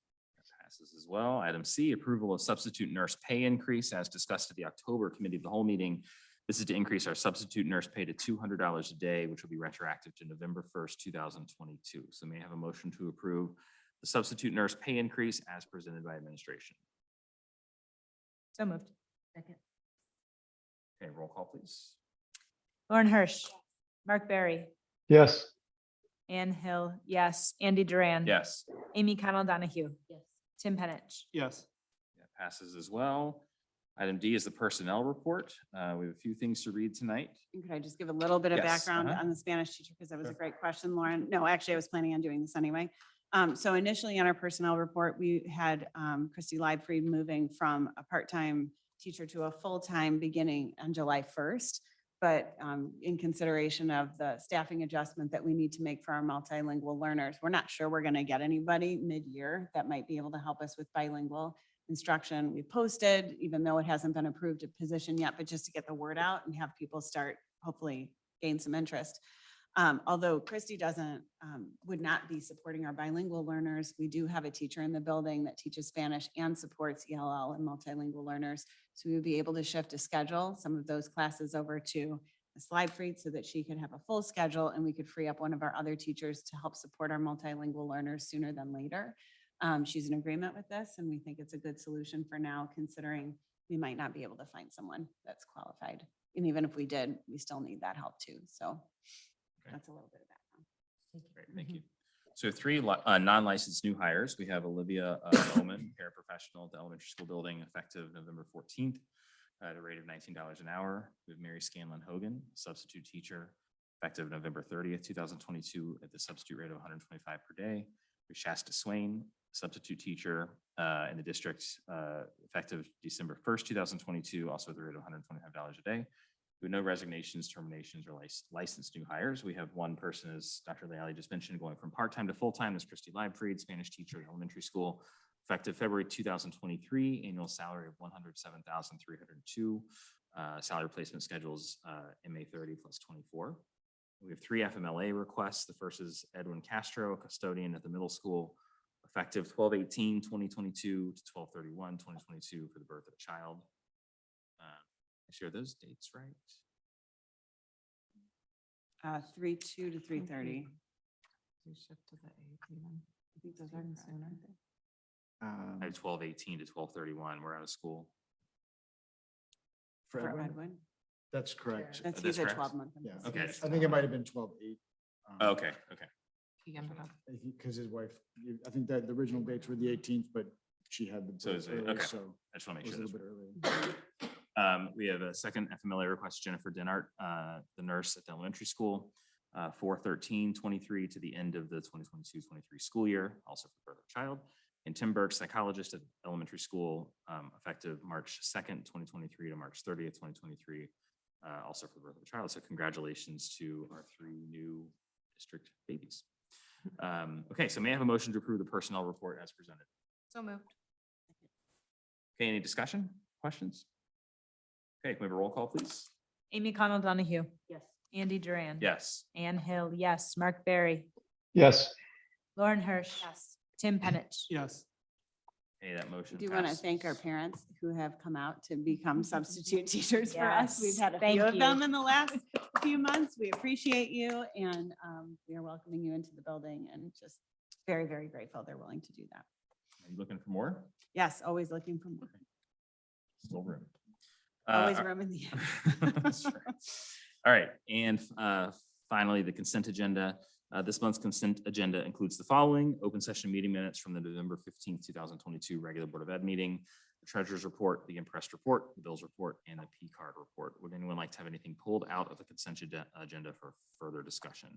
Passes as well. Item C, approval of substitute nurse pay increase as discussed at the October Committee of the Whole meeting. This is to increase our substitute nurse pay to $200 a day, which will be retroactive to November 1st, 2022. So may I have a motion to approve the substitute nurse pay increase as presented by administration? So moved. Second. Okay, roll call, please. Lauren Hirsch, Mark Barry, Yes. Ann Hill, yes. Andy Duran. Yes. Amy Connell Donahue, Yes. Tim Penich. Yes. That passes as well. Item D is the personnel report. We have a few things to read tonight. And could I just give a little bit of Yes, background uh-huh. on the Spanish teacher? Because that was a Sure. great question, Lauren. No, actually, I was planning on doing this anyway. So initially on our personnel report, we had Christy Leibfried moving from a part-time teacher to a full-time beginning on July 1st. But in consideration of the staffing adjustment that we need to make for our multilingual learners, we're not sure we're going to get anybody mid-year that might be able to help us with bilingual instruction. We posted, even though it hasn't been approved a position yet, but just to get the word out and have people start, hopefully gain some interest. Although Christy would not be supporting our bilingual learners, we do have a teacher in the building that teaches Spanish and supports ELL and multilingual learners. So we would be able to shift a schedule, some of those classes over to Ms. Leibfried so that she could have a full schedule and we could free up one of our other teachers to help support our multilingual learners sooner than later. She's in agreement with this and we think it's a good solution for now, considering we might not be able to find someone that's qualified. And even if we did, we still need that help too. So that's a little bit of background. Great, thank you. So three non-licensed new hires. We have Olivia Bowman, paraprofessional at the elementary school building, effective November 14th at a rate of $19 an hour. We have Mary Scanlon Hogan, substitute teacher, effective November 30th, 2022 at the substitute rate of $125 per day. We have Shasta Swain, substitute teacher in the district, effective December 1st, 2022, also at the rate of $125 a day. We have no resignations, terminations, or licensed new hires. We have one person, as Dr. Leali just mentioned, going from part-time to full-time. That's Christy Leibfried, Spanish teacher at elementary school, effective February 2023, annual salary of $107,302. Salary placement schedules MA 30 plus 24. We have three FMLA requests. The first is Edwin Castro, a custodian at the middle school, effective 12/18/2022 to 12/31/2022 for the birth of a child. I share those dates, right? 3/2 to 3:30. I think those are soon, aren't they? I have 12/18 to 12/31. We're out of school. For For Edwin? Edwin. That's correct. That's That's he's a correct? 12-month. Yeah. Okay. I think it might have been 12/8. Okay, okay. Because his wife, I think that the original dates were the 18th, but she had the. So is it- early, okay. So I just want it to was make a sure. little that's bit right. early. We have a second FMLA request, Jennifer Denart, the nurse at the elementary school, 4/13/23 to the end of the 2022-23 school year, also for birth of child. And Tim Burke, psychologist at elementary school, effective March 2nd, 2023 to March 30th, 2023, also for the birth of a child. So congratulations to our three new district babies. Okay, so may I have a motion to approve the personnel report as presented? So moved. Okay, any discussion, questions? Okay, can we have a roll call, please? Amy Connell Donahue, Yes. Andy Duran. Yes. Ann Hill, yes. Mark Barry, Yes. Lauren Hirsch. Yes. Tim Penich. Yes. Hey, that motion. I do want to passes. thank our parents who have come out to become substitute teachers for us. We've Yes, had a thank few of them you. in the last few months. We appreciate you and we are welcoming you into the building and just very, very grateful they're willing to do that. Are you looking for more? Yes, always looking for more. Still room. Always all- room in the. That's right. All right, and finally, the consent agenda. This month's consent agenda includes the following: open session meeting minutes from the November 15th, 2022 regular Board of Ed meeting, the treasurer's report, the impressed report, the bills report, and the P card report. Would anyone like to have anything pulled out of the consent agenda for further discussion?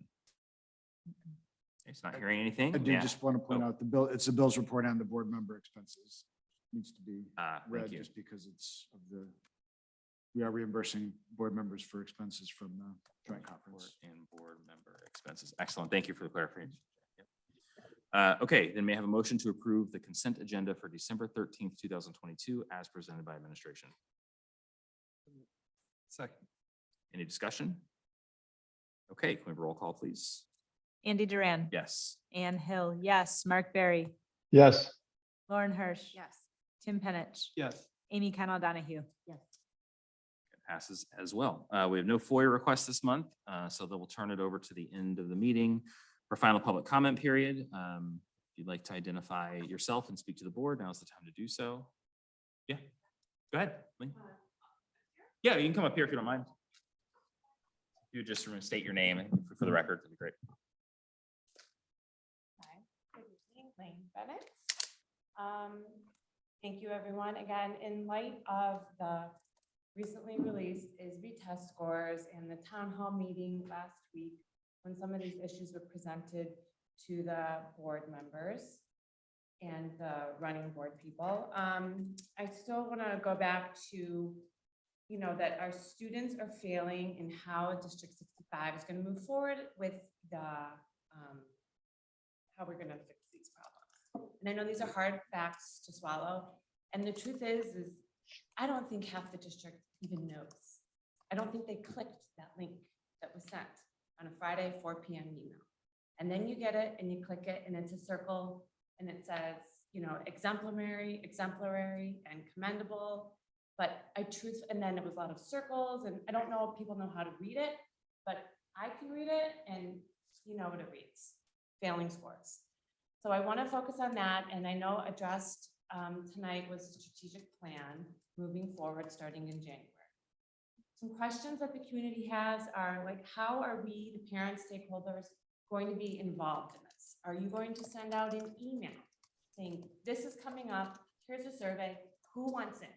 It's not hearing anything. I do Yeah. just want to point Oh. out the bill, it's the bills report and the board member expenses. Needs to be Thank read you. just because it's of the, we are reimbursing board members for expenses from the joint conference. And board member expenses. Excellent. Thank you for the clarification. Yep. Okay, then may I have a motion to approve the consent agenda for December 13th, 2022 as presented by administration? Second. Any discussion? Okay, can we have a roll call, please? Andy Duran. Yes. Anne Hill, yes. Mark Barry, Yes. Lauren Hirsch. Yes. Tim Penich. Yes. Amy Connell Donahue. Yes. It passes as well. We have no FOIA requests this month, so then we'll turn it over to the end of the meeting for final public comment period. If you'd like to identify yourself and speak to the board, now's the time to do so. Yeah, go ahead. Lee. Yeah, you can come up here if you don't mind. You just state your name for the record, that'd be great. Hi, good evening, Lane Bennett. Thank you, everyone. Again, in light of the recently released ISB test scores and the town hall meeting last week, when some of these issues were presented to the board members and the running board people, I still want to go back to, you know, that our students are failing in how District 65 is going to move forward with the, how we're going to fix these problems. And I know these are hard facts to swallow. And the truth is I don't think half the district even knows. I don't think they clicked that link that was sent on a Friday, 4 p.m. email. And then you get it and you click it and it's a circle and it says, you know, exemplary, and commendable. But and then it was a lot of circles and I don't know if people know how to read it, but I can read it and you know what it reads, failing scores. So I want to focus on that. And I know addressed tonight was the strategic plan moving forward, starting in January. Some questions that the community has are like, how are we, the parents, stakeholders, going to be involved in this? Are you going to send out an email saying, this is coming up, here's a survey, who wants in?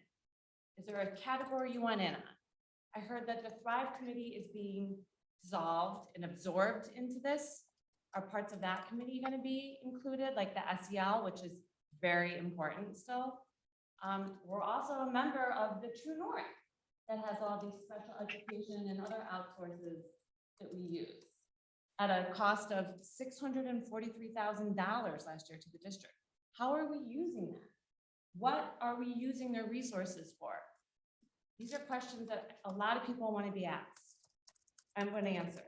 Is there a category you want in on? I heard that the Thrive Committee is being dissolved and absorbed into this. Are parts of that committee going to be included, like the SEL, which is very important still? We're also a member of the True North that has all these special education and other outsources that we use at a cost of $643,000 last year to the district. How are we using that? What are we using their resources for? These are questions that a lot of people want to be asked. I'm going to answer.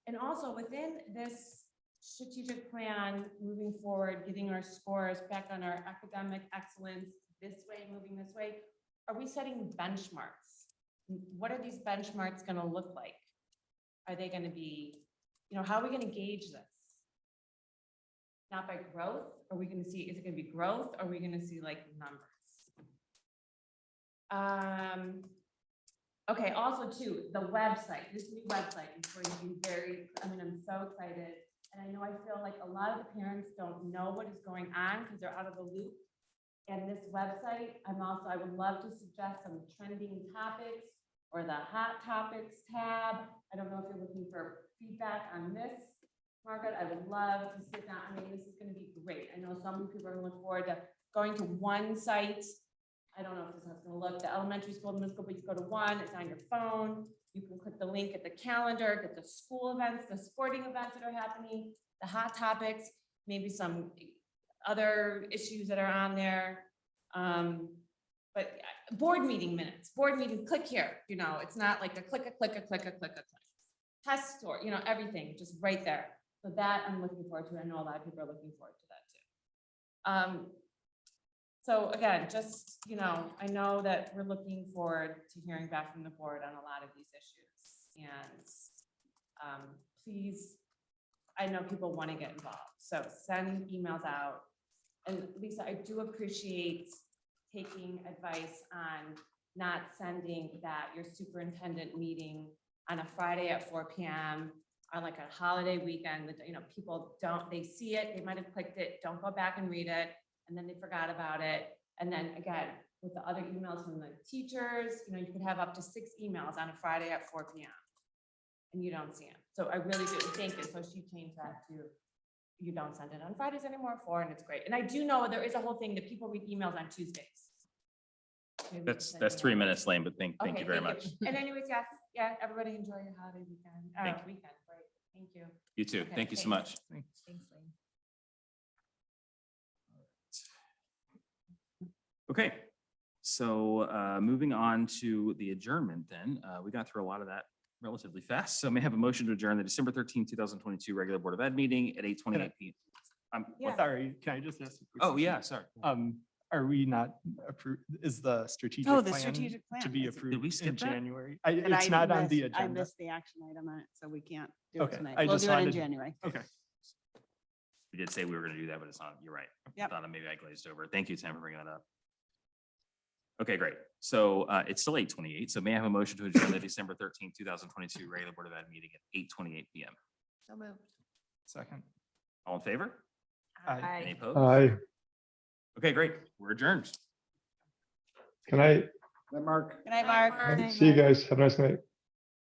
And also within this strategic plan, moving forward, getting our scores back on our academic excellence this way, moving this way, are we setting benchmarks? What are these benchmarks going to look like? Are they going to be, you know, how are we going to gauge this? Not by growth? Are we going to see, is it going to be growth? Or are we going to see like numbers? Okay, also too, the website, this new website is going to be very, I mean, I'm so excited. And I know I feel like a lot of the parents don't know what is going on because they're out of the loop. And this website, I would love to suggest some trending topics or the hot topics tab. I don't know if you're looking for feedback on this, Margaret. I would love to sit down. I mean, this is going to be great. I know some people are going to look forward to going to one site. I don't know if this is going to look, the elementary school, middle school, but you go to one, it's on your phone. You can click the link at the calendar, get the school events, the sporting events that are happening, the hot topics, maybe some other issues that are on there. But board meeting minutes, board meeting, click here, you know, it's not like a click. Test or, you know, everything just right there. So that I'm looking forward to. I know a lot of people are looking forward to that too. So again, just, you know, I know that we're looking forward to hearing back from the board on a lot of these issues. And please, I know people want to get involved. So send emails out. And Lisa, I do appreciate taking advice on not sending that your superintendent meeting on a Friday at 4 p.m. on like a holiday weekend. That, you know, people don't, they see it, they might have clicked it, don't go back and read it, and then they forgot about it. And then again, with the other emails from the teachers, you could have up to 6 emails on a Friday at 4 p.m. and you don't see them. So I really do think it. So she changed that to, you don't send it on Fridays anymore, 4, and it's great. And I do know there is a whole thing that people read emails on Tuesdays. Maybe we can send That's you 3 one. minutes, Lane, but thank Okay, you very much. And anyways, yes, yeah, everybody enjoy your holiday weekend, Thank weekend, right? Thank you. You too. Okay, Thank you so thanks. much. Thanks, Lane. Okay, so moving on to the adjournment then, we got through a lot of that relatively fast. So may I have a motion to adjourn the December 13, 2022 regular Board of Ed meeting at 8:28 p.m. Yeah. Sorry, can I just ask? a quick Oh, question? yeah, sorry. Are we not approved, is the strategic Oh, the plan strategic to plan be is- approved we skip in that? January? And It's I not on the missed- I agenda. missed the action item on it, so we can't do it Okay, tonight. I We'll just do it in wanted- January. Okay. We did say we were going to do that, but it's not, you're right. Yep. Thought maybe I glazed over. Thank you, Sam, for bringing that up. Okay, great. So it's still 8:28. So may I have a motion to adjourn the December 13, 2022 regular Board of Ed meeting at 8:28 p.m. So moved. Second. All in favor? Aye. Any opposed? Aye. Okay, great. We're adjourned. Can I, That Mark? Good night, Mark. see you guys. Have a nice night.